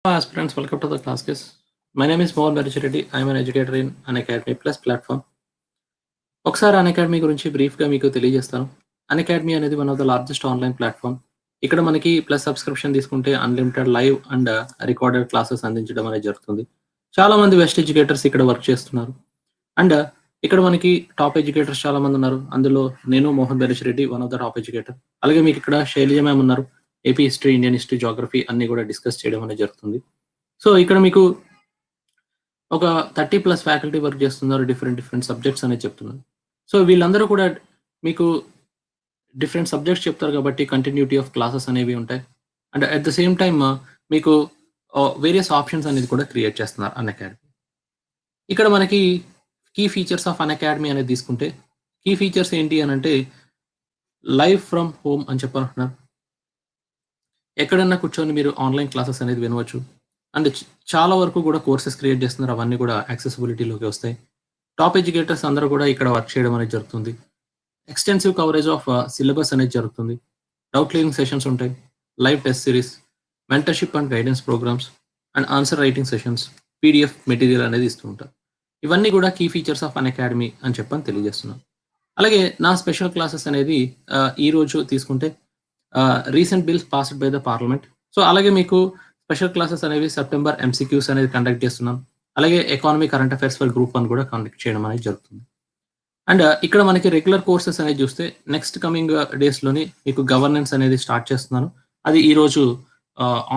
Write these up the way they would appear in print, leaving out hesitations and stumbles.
Hello aspirants, welcome to the class quiz. My name is Mohan Barichireddy. I am an educator in Unacademy Plus platform. ఒకసారి అన్అకాడమీ గురించి బ్రీఫ్గా మీకు తెలియజేస్తాను. Unacademy అనేది one of the largest online platform. ఇక్కడ మనకి plus subscription తీసుకుంటే unlimited live and recorded classes అందించడం అనేది జరుగుతుంది. చాలా మంది బెస్ట్ ఎడ్యుకేటర్స్ ఇక్కడ వర్క్ చేస్తున్నారు. అండ్ ఇక్కడ మనకి టాప్ ఎడ్యుకేటర్స్ చాలా మంది ఉన్నారు. అందులో నేను Mohan Barichireddy one of the top educator. అలాగే మీకు ఇక్కడ శైలజ మ్యామ్ ఉన్నారు. AP history, Indian history, geography అన్ని కూడా డిస్కస్ చేయడం అనేది జరుగుతుంది. సో ఇక్కడ మీకు ఒక 30+ ఫ్యాకల్టీ వర్క్ చేస్తున్నారు. డిఫరెంట్ సబ్జెక్ట్స్ అనేది చెప్తున్నారు. సో వీళ్ళందరూ కూడా మీకు డిఫరెంట్ సబ్జెక్ట్స్ చెప్తారు కాబట్టి కంటిన్యూటీ ఆఫ్ క్లాసెస్ అనేవి ఉంటాయి. And at the same time మీకు వేరియస్ ఆప్షన్స్ అనేది కూడా క్రియేట్ చేస్తున్నారు అన్అకాడమీ. ఇక్కడ మనకి కీ ఫీచర్స్ ఆఫ్ అన్అకాడమీ అనేది తీసుకుంటే కీ ఫీచర్స్ ఏంటి అని అంటే లైవ్ ఫ్రమ్ హోమ్ అని చెప్పాలంటున్నారు. ఎక్కడన్నా కూర్చొని మీరు ఆన్లైన్ క్లాసెస్ అనేది వినవచ్చు. అండ్ చాలా వరకు కూడా కోర్సెస్ క్రియేట్ చేస్తున్నారు. అవన్నీ కూడా యాక్సెసిబిలిటీలోకి వస్తాయి. టాప్ ఎడ్యుకేటర్స్ అందరూ కూడా ఇక్కడ వర్క్ చేయడం అనేది జరుగుతుంది. ఎక్స్టెన్సివ్ కవరేజ్ ఆఫ్ సిలబస్ అనేది జరుగుతుంది. డౌట్ క్లియరింగ్ సెషన్స్ ఉంటాయి. Live test series, mentorship and guidance programs and answer writing sessions, PDF material అనేది ఇస్తూ ఉంటారు. ఇవన్నీ కూడా కీ ఫీచర్స్ ఆఫ్ అన్అకాడమీ అని చెప్పని తెలియజేస్తున్నాను. అలాగే నా స్పెషల్ క్లాసెస్ అనేది ఈ రోజు తీసుకుంటే recent bills passed by the parliament. So అలాగే మీకు స్పెషల్ క్లాసెస్ అనేవి సెప్టెంబర్ ఎంసీక్యూస్ అనేది కండక్ట్ చేస్తున్నాం. అలాగే economy current affairs for group 1 కూడా కండక్ట్ చేయడం అనేది జరుగుతుంది. అండ్ ఇక్కడ మనకి రెగ్యులర్ కోర్సెస్ అనేది చూస్తే నెక్స్ట్ కమింగ్ డేస్లోని మీకు గవర్నెన్స్ అనేది స్టార్ట్ చేస్తున్నాను. అది ఈరోజు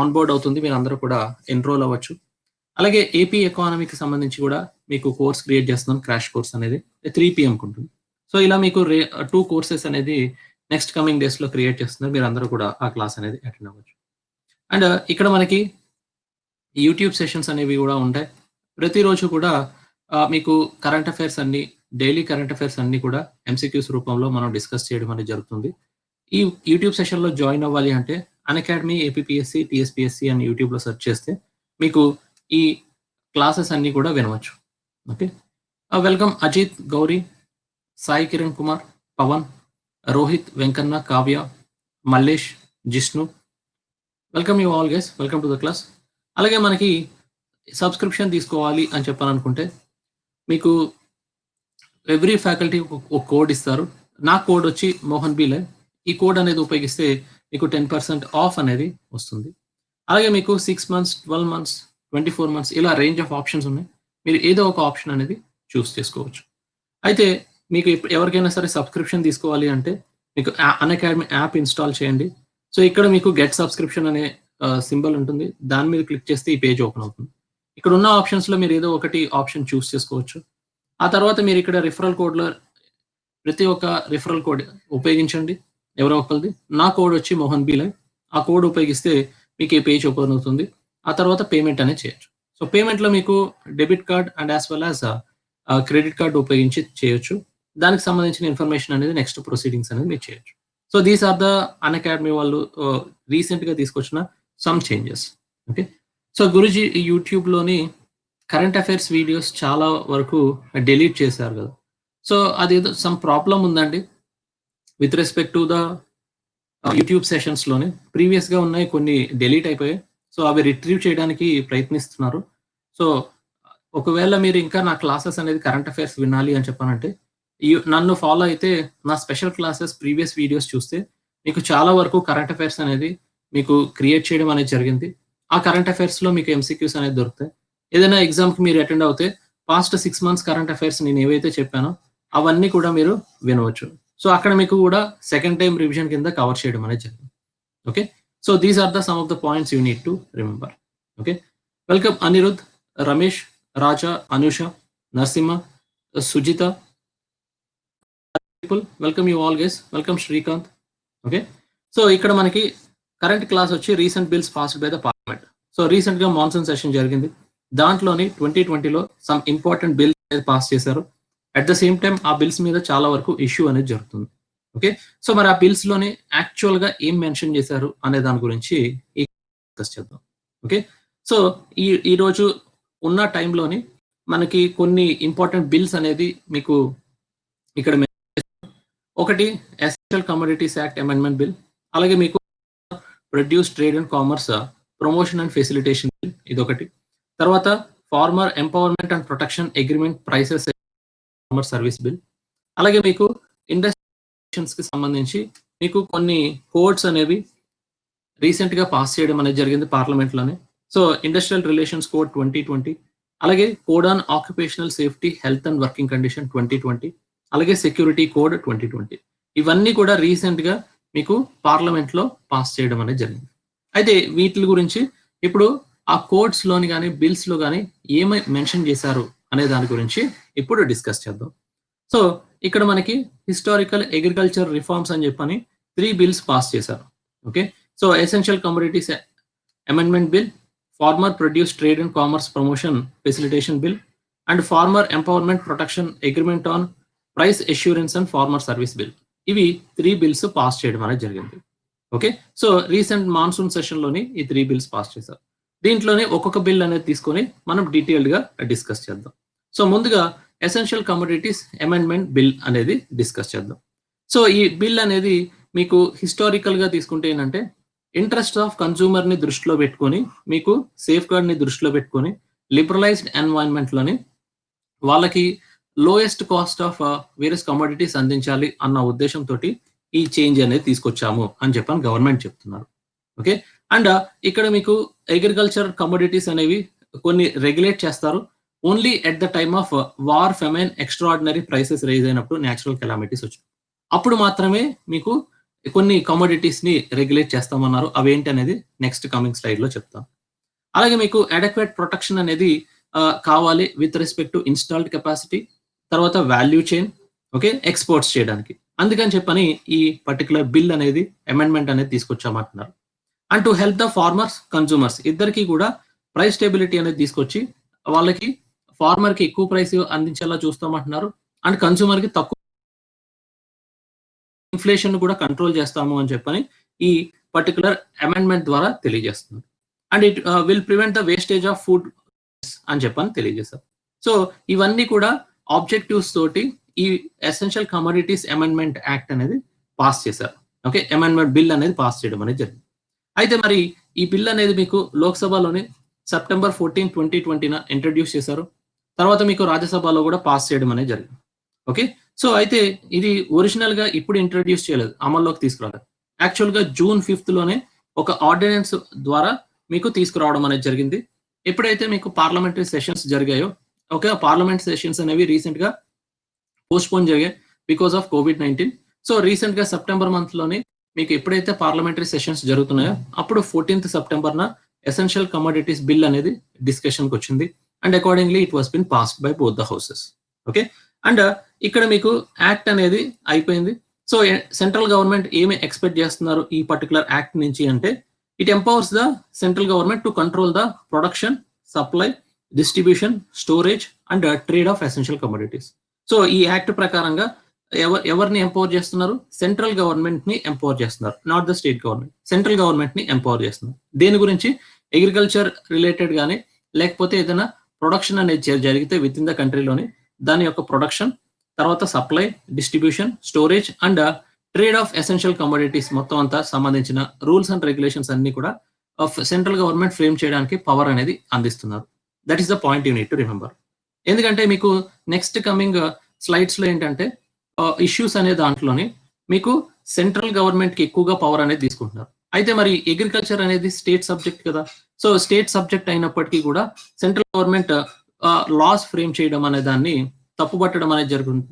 ఆన్బోర్డ్ అవుతుంది. మీరు అందరూ కూడా ఎన్రోల్ అవ్వచ్చు. అలాగే ఏపీ ఎకానమీకి సంబంధించి కూడా మీకు కోర్స్ క్రియేట్ చేస్తున్నాను. క్రాష్ కోర్స్ అనేది 3 PM ఉంటుంది. సో ఇలా మీకు 2 కోర్సెస్ అనేది నెక్స్ట్ కమింగ్ డేస్లో క్రియేట్ చేస్తున్నారు. మీరు అందరూ కూడా ఆ క్లాస్ అనేది అటెండ్ అవ్వచ్చు. అండ్ ఇక్కడ మనకి యూట్యూబ్ సెషన్స్ అనేవి కూడా ఉంటాయి. ప్రతిరోజు కూడా మీకు కరెంట్ అఫైర్స్ అన్ని డైలీ కరెంట్ అఫైర్స్ అన్ని కూడా ఎంసీక్యూస్ రూపంలో మనం డిస్కస్ చేయడం అనేది జరుగుతుంది. ఈ యూట్యూబ్ సెషన్లో జాయిన్ అవ్వాలి అంటే అన్అకాడమీ ఏపీపీఎస్సీ టీఎస్పీఎస్సీ అని యూట్యూబ్లో సెర్చ్ చేస్తే మీకు ఈ క్లాసెస్ అన్ని కూడా వినవచ్చు. Okay, welcome Ajith, Gowri, Sai Kiran Kumar, Pavan, Rohit, Venkanna, Kavya, Mallesh, Jishnu. Welcome you all guys, welcome to the class. అలాగే మనకి సబ్స్క్రిప్షన్ తీసుకోవాలి అని చెప్పాలనుకుంటే మీకు ఎవ్రీ ఫ్యాకల్టీ ఒక కోడ్ ఇస్తారు. నా కోడ్ వచ్చి మోహన్ బీలే. ఈ కోడ్ అనేది ఉపయోగిస్తే మీకు 10% ఆఫ్ అనేది వస్తుంది. అలాగే మీకు 6 months, 12 months, 24 months ఇలా రేంజ్ ఆఫ్ ఆప్షన్స్ ఉన్నాయి. మీరు ఏదో ఒక ఆప్షన్ అనేది చూస్ చేసుకోవచ్చు. అయితే మీకు ఎవరికైనా సరే సబ్స్క్రిప్షన్ తీసుకోవాలి అంటే మీకు అన్అకాడమీ యాప్ ఇన్స్టాల్ చేయండి. సో ఇక్కడ మీకు గెట్ సబ్స్క్రిప్షన్ అనే సింబల్ ఉంటుంది. దాని మీద క్లిక్ చేస్తే ఈ పేజ్ ఓపెన్ అవుతుంది. ఇక్కడ ఉన్న ఆప్షన్స్లో మీరు ఏదో ఒకటి ఆప్షన్ చూస్ చేసుకోవచ్చు. ఆ తర్వాత మీరు ఇక్కడ రిఫరల్ కోడ్లో ప్రతి ఒక్క రిఫరల్ కోడ్ ఉపయోగించండి. ఎవరో ఒకరిది. నా కోడ్ వచ్చి మోహన్ బీలే. ఆ కోడ్ ఉపయోగిస్తే మీకు ఈ పేజ్ ఓపెన్ అవుతుంది. ఆ తర్వాత పేమెంట్ అనేది చేయొచ్చు. సో పేమెంట్లో మీకు debit card and as well as credit card ఉపయోగించి చేయొచ్చు. దానికి సంబంధించిన ఇన్ఫర్మేషన్ అనేది నెక్స్ట్ ప్రొసీడింగ్స్ అనేది మీరు చేయొచ్చు. So these are the Unacademy వాళ్ళు రీసెంట్గా తీసుకొచ్చిన some changes. Okay, so Guruji యూట్యూబ్లోని కరెంట్ అఫైర్స్ వీడియోస్ చాలా వరకు డిలీట్ చేశారు కదా. సో అదేదో సమ్ ప్రాబ్లం ఉందండి with respect to the YouTube సెషన్స్లోని. ప్రీవియస్గా ఉన్నాయి, కొన్ని డిలీట్ అయిపోయాయి. సో అవి రిట్రీవ్ చేయడానికి ప్రయత్నిస్తున్నారు. సో ఒకవేళ మీరు ఇంకా నా క్లాసెస్ అనేది కరెంట్ అఫైర్స్ వినాలి అని చెప్పానంటే నన్ను ఫాలో అయితే నా స్పెషల్ క్లాసెస్ ప్రీవియస్ వీడియోస్ చూస్తే మీకు చాలా వరకు కరెంట్ అఫైర్స్ అనేది మీకు క్రియేట్ చేయడం అనేది జరిగింది. ఆ కరెంట్ అఫైర్స్లో మీకు ఎంసీక్యూస్ అనేది దొరుకుతాయి. ఏదైనా ఎగ్జామ్కి మీరు అటెండ్ అవుతే పాస్ట్ 6 months కరెంట్ అఫైర్స్ నేను ఏవైతే చెప్పానో అవన్నీ కూడా మీరు వినవచ్చు. సో అక్కడ మీకు కూడా సెకండ్ టైం రివిజన్ కింద కవర్ చేయడం అనేది జరిగింది. Okay, so these are the some of the points you need to remember. Okay, welcome Anirudh, Ramesh, Raja, Anusha, Narasimha, Sujitha, welcome you all guys. Welcome Srikanth. Okay, so ఇక్కడ మనకి కరెంట్ క్లాస్ వచ్చి recent bills passed by the parliament. So రీసెంట్గా monsoon session జరిగింది. దాంట్లోని 2020లో some important bills అనేది pass చేశారు. At the same time ఆ బిల్స్ మీద చాలా వరకు ఇష్యూ అనేది జరుగుతుంది. ఓకే, సో మరి ఆ బిల్స్లోని యాక్చువల్గా ఏం మెన్షన్ చేశారు అనే దాని గురించి డిస్కస్ చేద్దాం. ఓకే, సో ఈరోజు ఉన్న టైంలోని మనకి కొన్ని ఇంపార్టెంట్ బిల్స్ అనేది మీకు ఇక్కడ ఒకటి essential commodities act amendment bill, అలాగే మీకు produce trade and commerce promotion and facilitation bill ఇదొకటి. తర్వాత farmer empowerment and protection agreement prices farmer service bill. అలాగే మీకు ఇండస్ట్రీస్ కి సంబంధించి మీకు కొన్ని కోడ్స్ అనేవి రీసెంట్ గా పాస్ చేయడం అనేది జరిగింది పార్లమెంట్ లోనే. సో ఇండస్ట్రియల్ రిలేషన్స్ కోడ్ 2020, అలాగే code on occupational safety health and working condition 2020, అలాగే సెక్యూరిటీ కోడ్ 2020. ఇవన్నీ కూడా రీసెంట్ గా మీకు పార్లమెంట్ లో పాస్ చేయడం అనేది జరిగింది. అయితే వీటి గురించి ఇప్పుడు ఆ కోడ్స్ లోని కానీ బిల్స్ లో కానీ ఏమై మెన్షన్ చేశారు అనే దాని గురించి ఇప్పుడు డిస్కస్ చేద్దాం. సో ఇక్కడ మనకి హిస్టారికల్ అగ్రికల్చర్ రిఫార్మ్స్ అని చెప్పని 3 బిల్స్ పాస్ చేశారు. Okay, so essential commodities amendment bill, farmer produce trade and commerce promotion facilitation bill, and farmer empowerment protection agreement on price assurance and farmer service bill. ఇవి 3 bills pass చేయడం అనేది జరిగింది. Okay, so recent monsoon session లోని ఈ 3 bills pass చేశారు. దీంట్లోనే ఒక్కొక్క bill అనేది తీసుకొని మనం డీటెయిల్డ్ గా డిస్కస్ చేద్దాం. సో ముందుగా ఎసెన్షియల్ కమోడిటీస్ అమెండ్మెంట్ బిల్ అనేది డిస్కస్ చేద్దాం. సో ఈ బిల్ అనేది మీకు హిస్టారికల్ గా తీసుకుంటే ఏంటంటే ఇంట్రెస్ట్ ఆఫ్ కన్సూమర్ ని దృష్టిలో పెట్టుకొని, మీకు సేఫ్ గార్డ్ ని దృష్టిలో పెట్టుకొని, లిబరలైజ్డ్ ఎన్వైరన్మెంట్ లోని వాళ్ళకి lowest cost of various commodities అందించాలి అన్న ఉద్దేశంతో ఈ చేంజ్ అనేది తీసుకొచ్చాము అని చెప్పని గవర్నమెంట్ చెప్తున్నారు. ఓకే, అండ్ ఇక్కడ మీకు అగ్రికల్చర్ కమోడిటీస్ అనేవి కొన్ని రెగ్యులేట్ చేస్తారు only at the time of war, famine, extraordinary prices rise అయినప్పుడు, న్యాచురల్ కెలామిటీస్ వచ్చినప్పుడు అప్పుడు మాత్రమే మీకు కొన్ని కమోడిటీస్ ని రెగ్యులేట్ చేస్తామన్నారు. అవేంటి అనేది నెక్స్ట్ కమింగ్ స్లైడ్ లో చెప్తాను. అలాగే మీకు అడెక్వేట్ ప్రొటెక్షన్ అనేది కావాలి with respect to installed capacity, తర్వాత వాల్యూ చైన్, ఓకే, ఎక్స్పోర్ట్స్ చేయడానికి. అందుకని చెప్పని ఈ పర్టికులర్ బిల్ అనేది అమెండ్మెంట్ అనేది తీసుకొచ్చామంటున్నారు. And to help the farmers, consumers ఇద్దరికి కూడా ప్రైస్ స్టెబిలిటీ అనేది తీసుకొచ్చి వాళ్ళకి ఫార్మర్ కి ఎక్కువ ప్రైస్ అందించేలా చూస్తామంటున్నారు. అండ్ కన్సూమర్ కి తక్కువ, ఇన్ఫ్లేషన్ కూడా కంట్రోల్ చేస్తాము అని చెప్పని ఈ పర్టికులర్ అమెండ్మెంట్ ద్వారా తెలియజేస్తున్నారు. And it will prevent the wastage of food అని చెప్పని తెలియజేస్తారు. సో ఇవన్నీ కూడా ఆబ్జెక్టివ్స్ తోటి ఈ ఎసెన్షియల్ కమోడిటీస్ అమెండ్మెంట్ యాక్ట్ అనేది పాస్ చేశారు. ఓకే, అమెండ్మెంట్ బిల్ అనేది పాస్ చేయడం అనేది జరిగింది. అయితే మరి ఈ బిల్ అనేది మీకు లోక్సభలోని సెప్టెంబర్ 14, 2020 ఇంట్రడ్యూస్ చేశారు. తర్వాత మీకు రాజ్యసభలో కూడా పాస్ చేయడం అనేది జరిగింది. ఓకే, సో అయితే ఇది ఒరిజినల్ గా ఇప్పుడు ఇంట్రడ్యూస్ చేయలేదు, అమల్లోకి తీసుకురాలేదు. యాక్చువల్ గా June 5 లోనే ఒక ఆర్డినెన్స్ ద్వారా మీకు తీసుకురావడం అనేది జరిగింది. ఎప్పుడైతే మీకు పార్లమెంటరీ సెషన్స్ జరిగాయో, ఓకే, పార్లమెంట్ సెషన్స్ అనేవి రీసెంట్ గా పోస్ట్పోన్ జరిగాయి because of COVID-19. So recent గా సెప్టెంబర్ మంత్ లోని మీకు ఎప్పుడైతే పార్లమెంటరీ సెషన్స్ జరుగుతున్నాయో అప్పుడు 14th September essential commodities bill అనేది డిస్కషన్ కి వచ్చింది. And accordingly it was been passed by both the houses. Okay, and ఇక్కడ మీకు యాక్ట్ అనేది అయిపోయింది. సో సెంట్రల్ గవర్నమెంట్ ఏమి ఎక్స్పెక్ట్ చేస్తున్నారు ఈ పర్టికులర్ యాక్ట్ నుంచి అంటే, it empowers the central government to control the production, supply, distribution, storage and trade of essential commodities. So ఈ యాక్ట్ ప్రకారంగా ఎవరిని ఎంపవర్ చేస్తున్నారు? సెంట్రల్ గవర్నమెంట్ ని ఎంపవర్ చేస్తున్నారు, not the state government. Central government ని empower చేస్తున్నారు. దేని గురించి? అగ్రికల్చర్ రిలేటెడ్ గానీ లేకపోతే ఏదైనా ప్రొడక్షన్ అనేది జరిగితే విత్ ఇన్ ద కంట్రీలోని దాని యొక్క ప్రొడక్షన్, తర్వాత supply, distribution, storage and trade of essential commodities మొత్తం అంతా సంబంధించిన రూల్స్ అండ్ రెగ్యులేషన్స్ అన్ని కూడా సెంట్రల్ గవర్నమెంట్ ఫ్రేమ్ చేయడానికి పవర్ అనేది అందిస్తున్నారు. That is the point you need to remember. ఎందుకంటే మీకు నెక్స్ట్ కమింగ్ స్లైడ్స్ లో ఏంటంటే ఇష్యూస్ అనే దాంట్లోని మీకు సెంట్రల్ గవర్నమెంట్ కి ఎక్కువగా పవర్ అనేది తీసుకుంటున్నారు. అయితే మరి అగ్రికల్చర్ అనేది స్టేట్ సబ్జెక్ట్ కదా. సో స్టేట్ సబ్జెక్ట్ అయినప్పటికీ కూడా సెంట్రల్ గవర్నమెంట్ లాస్ ఫ్రేమ్ చేయడం అనే దాన్ని తప్పుపట్టడం అనేది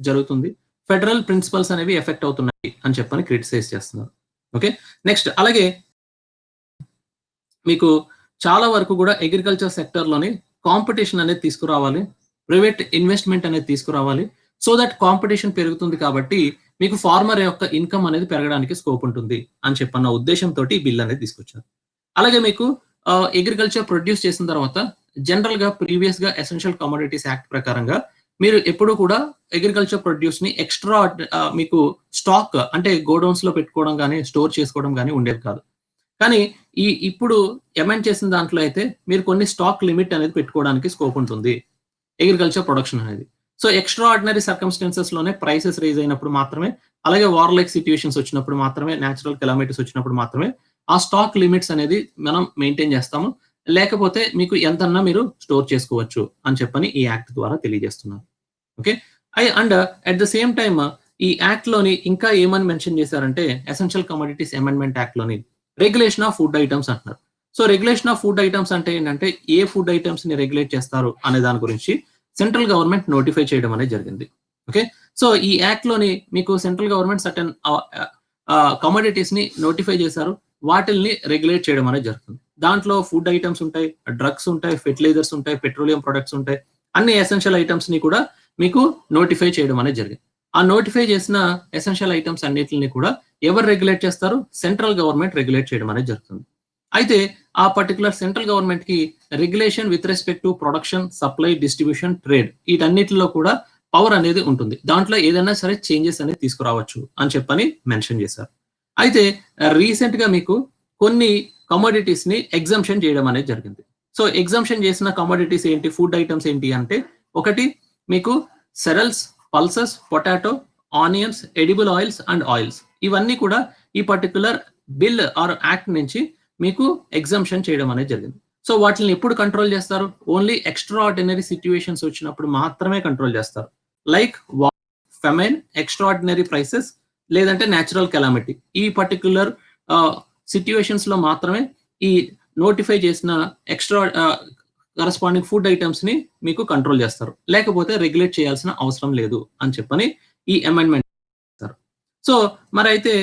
జరుగుతుంది. ఫెడరల్ ప్రిన్సిపల్స్ అనేవి ఎఫెక్ట్ అవుతున్నాయి అని చెప్పని క్రిటిసైజ్ చేస్తున్నారు. ఓకే, నెక్స్ట్ అలాగే మీకు చాలా వరకు కూడా అగ్రికల్చర్ సెక్టర్ లోని కాంపిటీషన్ అనేది తీసుకురావాలి, ప్రైవేట్ ఇన్వెస్ట్మెంట్ అనేది తీసుకురావాలి. సో దట్ కాంపిటీషన్ పెరుగుతుంది కాబట్టి మీకు ఫార్మర్ యొక్క ఇన్కమ్ అనేది పెరగడానికి స్కోప్ ఉంటుంది అని చెప్పన్న ఉద్దేశంతో ఈ బిల్ అనేది తీసుకొచ్చారు. అలాగే మీకు అగ్రికల్చర్ ప్రొడ్యూస్ చేసిన తర్వాత జనరల్ గా ప్రీవియస్ గా ఎసెన్షియల్ కమోడిటీస్ యాక్ట్ ప్రకారంగా మీరు ఎప్పుడు కూడా అగ్రికల్చర్ ప్రొడ్యూస్ ని ఎక్స్ట్రా మీకు స్టాక్ అంటే గోడౌన్స్ లో పెట్టుకోవడం కానీ స్టోర్ చేసుకోవడం కానీ ఉండేది కాదు. కానీ ఇప్పుడు అమెండ్ చేసిన దాంట్లో అయితే మీరు కొన్ని స్టాక్ లిమిట్ అనేది పెట్టుకోవడానికి స్కోప్ ఉంటుంది అగ్రికల్చర్ ప్రొడక్షన్ అనేది. సో ఎక్స్ట్రా ఆర్డినరీ సర్కమ్స్టాన్సెస్ లోనే ప్రైసెస్ రైజ్ అయినప్పుడు మాత్రమే, అలాగే వార్ లైక్ సిచ్యువేషన్స్ వచ్చినప్పుడు మాత్రమే, న్యాచురల్ కెలామిటీస్ వచ్చినప్పుడు మాత్రమే ఆ స్టాక్ లిమిట్స్ అనేది మనం మెయింటైన్ చేస్తాము. లేకపోతే మీకు ఎంతన్నా మీరు స్టోర్ చేసుకోవచ్చు అని చెప్పని ఈ యాక్ట్ ద్వారా తెలియజేస్తున్నారు. Okay. And at the same time ఈ యాక్ట్ లోని ఇంకా ఏమని మెన్షన్ చేశారంటే ఎసెన్షియల్ కమోడిటీస్ అమెండ్మెంట్ యాక్ట్ లోని రెగ్యులేషన్ ఆఫ్ ఫుడ్ ఐటమ్స్ అంటున్నారు. So regulation of food items అంటే ఏంటంటే ఏ ఫుడ్ ఐటమ్స్ ని రెగ్యులేట్ చేస్తారు అనే దాని గురించి సెంట్రల్ గవర్నమెంట్ నోటిఫై చేయడం అనేది జరిగింది. ఓకే. సో ఈ యాక్ట్ లోని మీకు సెంట్రల్ గవర్నమెంట్ సర్టెన్ కమోడిటీస్ ని నోటిఫై చేశారు. వాటిల్ని రెగ్యులేట్ చేయడం అనేది జరుగుతుంది. దాంట్లో ఫుడ్ ఐటమ్స్ ఉంటాయి, డ్రగ్స్ ఉంటాయి, ఫెర్టిలైజర్స్ ఉంటాయి, పెట్రోలియం ప్రొడక్ట్స్ ఉంటాయి. అన్ని ఎసెన్షియల్ ఐటమ్స్ ని కూడా మీకు నోటిఫై చేయడం అనేది జరిగింది. ఆ నోటిఫై చేసిన ఎసెన్షియల్ ఐటమ్స్ అన్నిటిని కూడా ఎవరు రెగ్యులేట్ చేస్తారు? సెంట్రల్ గవర్నమెంట్ రెగ్యులేట్ చేయడం అనేది జరుగుతుంది. అయితే ఆ పర్టికులర్ సెంట్రల్ గవర్నమెంట్ కి regulation with respect to production, supply, distribution, trade వీటన్నిటిలో కూడా పవర్ అనేది ఉంటుంది. దాంట్లో ఏదైనా సరే చేంజెస్ అనేది తీసుకురావచ్చు అని చెప్పని మెన్షన్ చేశారు. అయితే రీసెంట్ గా మీకు కొన్ని కమోడిటీస్ ని ఎగ్జంప్షన్ చేయడం అనేది జరిగింది. సో ఎగ్జంప్షన్ చేసిన కమోడిటీస్ ఏంటి, ఫుడ్ ఐటమ్స్ ఏంటి అంటే ఒకటి మీకు cereals, pulses, potato, onions, edible oils and oils ఇవన్నీ కూడా ఈ పర్టికులర్ బిల్ ఆర్ యాక్ట్ నుంచి మీకు ఎగ్జంప్షన్ చేయడం అనేది జరిగింది. సో వాటిని ఎప్పుడు కంట్రోల్ చేస్తారు? ఓన్లీ ఎక్స్ట్రా ఆర్డినరీ సిచ్యువేషన్స్ వచ్చినప్పుడు మాత్రమే కంట్రోల్ చేస్తారు. Like famine, extra ordinary prices లేదంటే న్యాచురల్ కెలామిటీ ఈ పర్టికులర్ సిచ్యువేషన్స్ లో మాత్రమే ఈ నోటిఫై చేసిన ఎక్స్ట్రా కరస్పాండింగ్ ఫుడ్ ఐటమ్స్ ని మీకు కంట్రోల్ చేస్తారు. లేకపోతే రెగ్యులేట్ చేయాల్సిన అవసరం లేదు అని చెప్పని ఈ అమెండ్మెంట్ చేస్తారు. సో మరి అయితే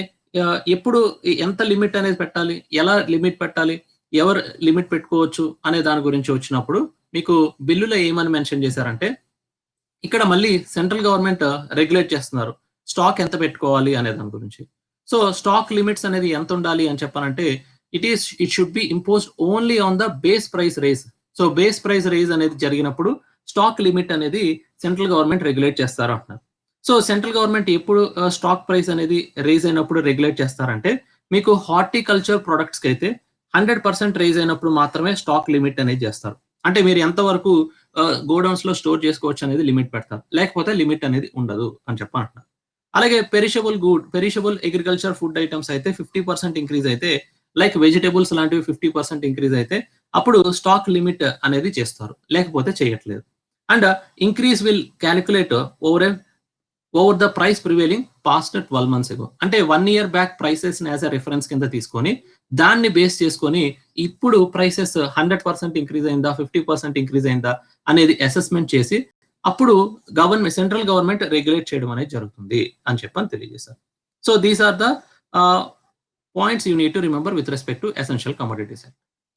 ఎప్పుడు ఎంత లిమిట్ అనేది పెట్టాలి, ఎలా లిమిట్ పెట్టాలి, ఎవరు లిమిట్ పెట్టుకోవచ్చు అనే దాని గురించి వచ్చినప్పుడు మీకు బిల్లులో ఏమని మెన్షన్ చేశారంటే ఇక్కడ మళ్ళీ సెంట్రల్ గవర్నమెంట్ రెగ్యులేట్ చేస్తున్నారు స్టాక్ ఎంత పెట్టుకోవాలి అనే దాని గురించి. సో స్టాక్ లిమిట్స్ అనేది ఎంత ఉండాలి అని చెప్పానంటే it should be imposed only on the base price rise. So base price rise అనేది జరిగినప్పుడు స్టాక్ లిమిట్ అనేది సెంట్రల్ గవర్నమెంట్ రెగ్యులేట్ చేస్తారు అంటున్నారు. సో సెంట్రల్ గవర్నమెంట్ ఎప్పుడు స్టాక్ ప్రైస్ అనేది రైజ్ అయినప్పుడు రెగ్యులేట్ చేస్తారంటే మీకు హార్టికల్చర్ ప్రొడక్ట్స్ కి అయితే 100% రైజ్ అయినప్పుడు మాత్రమే స్టాక్ లిమిట్ అనేది చేస్తారు. అంటే మీరు ఎంతవరకు గోడౌన్స్ లో స్టోర్ చేసుకోవచ్చు అనేది లిమిట్ పెడతారు, లేకపోతే లిమిట్ అనేది ఉండదు అని చెప్పంటున్నారు. అలాగే పెరిషబుల్ అగ్రికల్చర్ ఫుడ్ ఐటమ్స్ అయితే 50% ఇంక్రీజ్ అయితే, లైక్ వెజిటేబుల్స్ లాంటివి 50% ఇంక్రీజ్ అయితే అప్పుడు స్టాక్ లిమిట్ అనేది చేస్తారు, లేకపోతే చేయట్లేదు. And increase will calculate over the price prevailing past 12 months ago. అంటే 1 year back prices as a reference కింద తీసుకొని దాన్ని బేస్ చేసుకొని ఇప్పుడు ప్రైసెస్ 100% ఇంక్రీజ్ అయిందా, 50% ఇంక్రీజ్ అయిందా అనేది అసెస్మెంట్ చేసి అప్పుడు సెంట్రల్ గవర్నమెంట్ రెగ్యులేట్ చేయడం అనేది జరుగుతుంది అని చెప్పని తెలియజేశారు. So these are the points you need to remember with respect to essential commodities.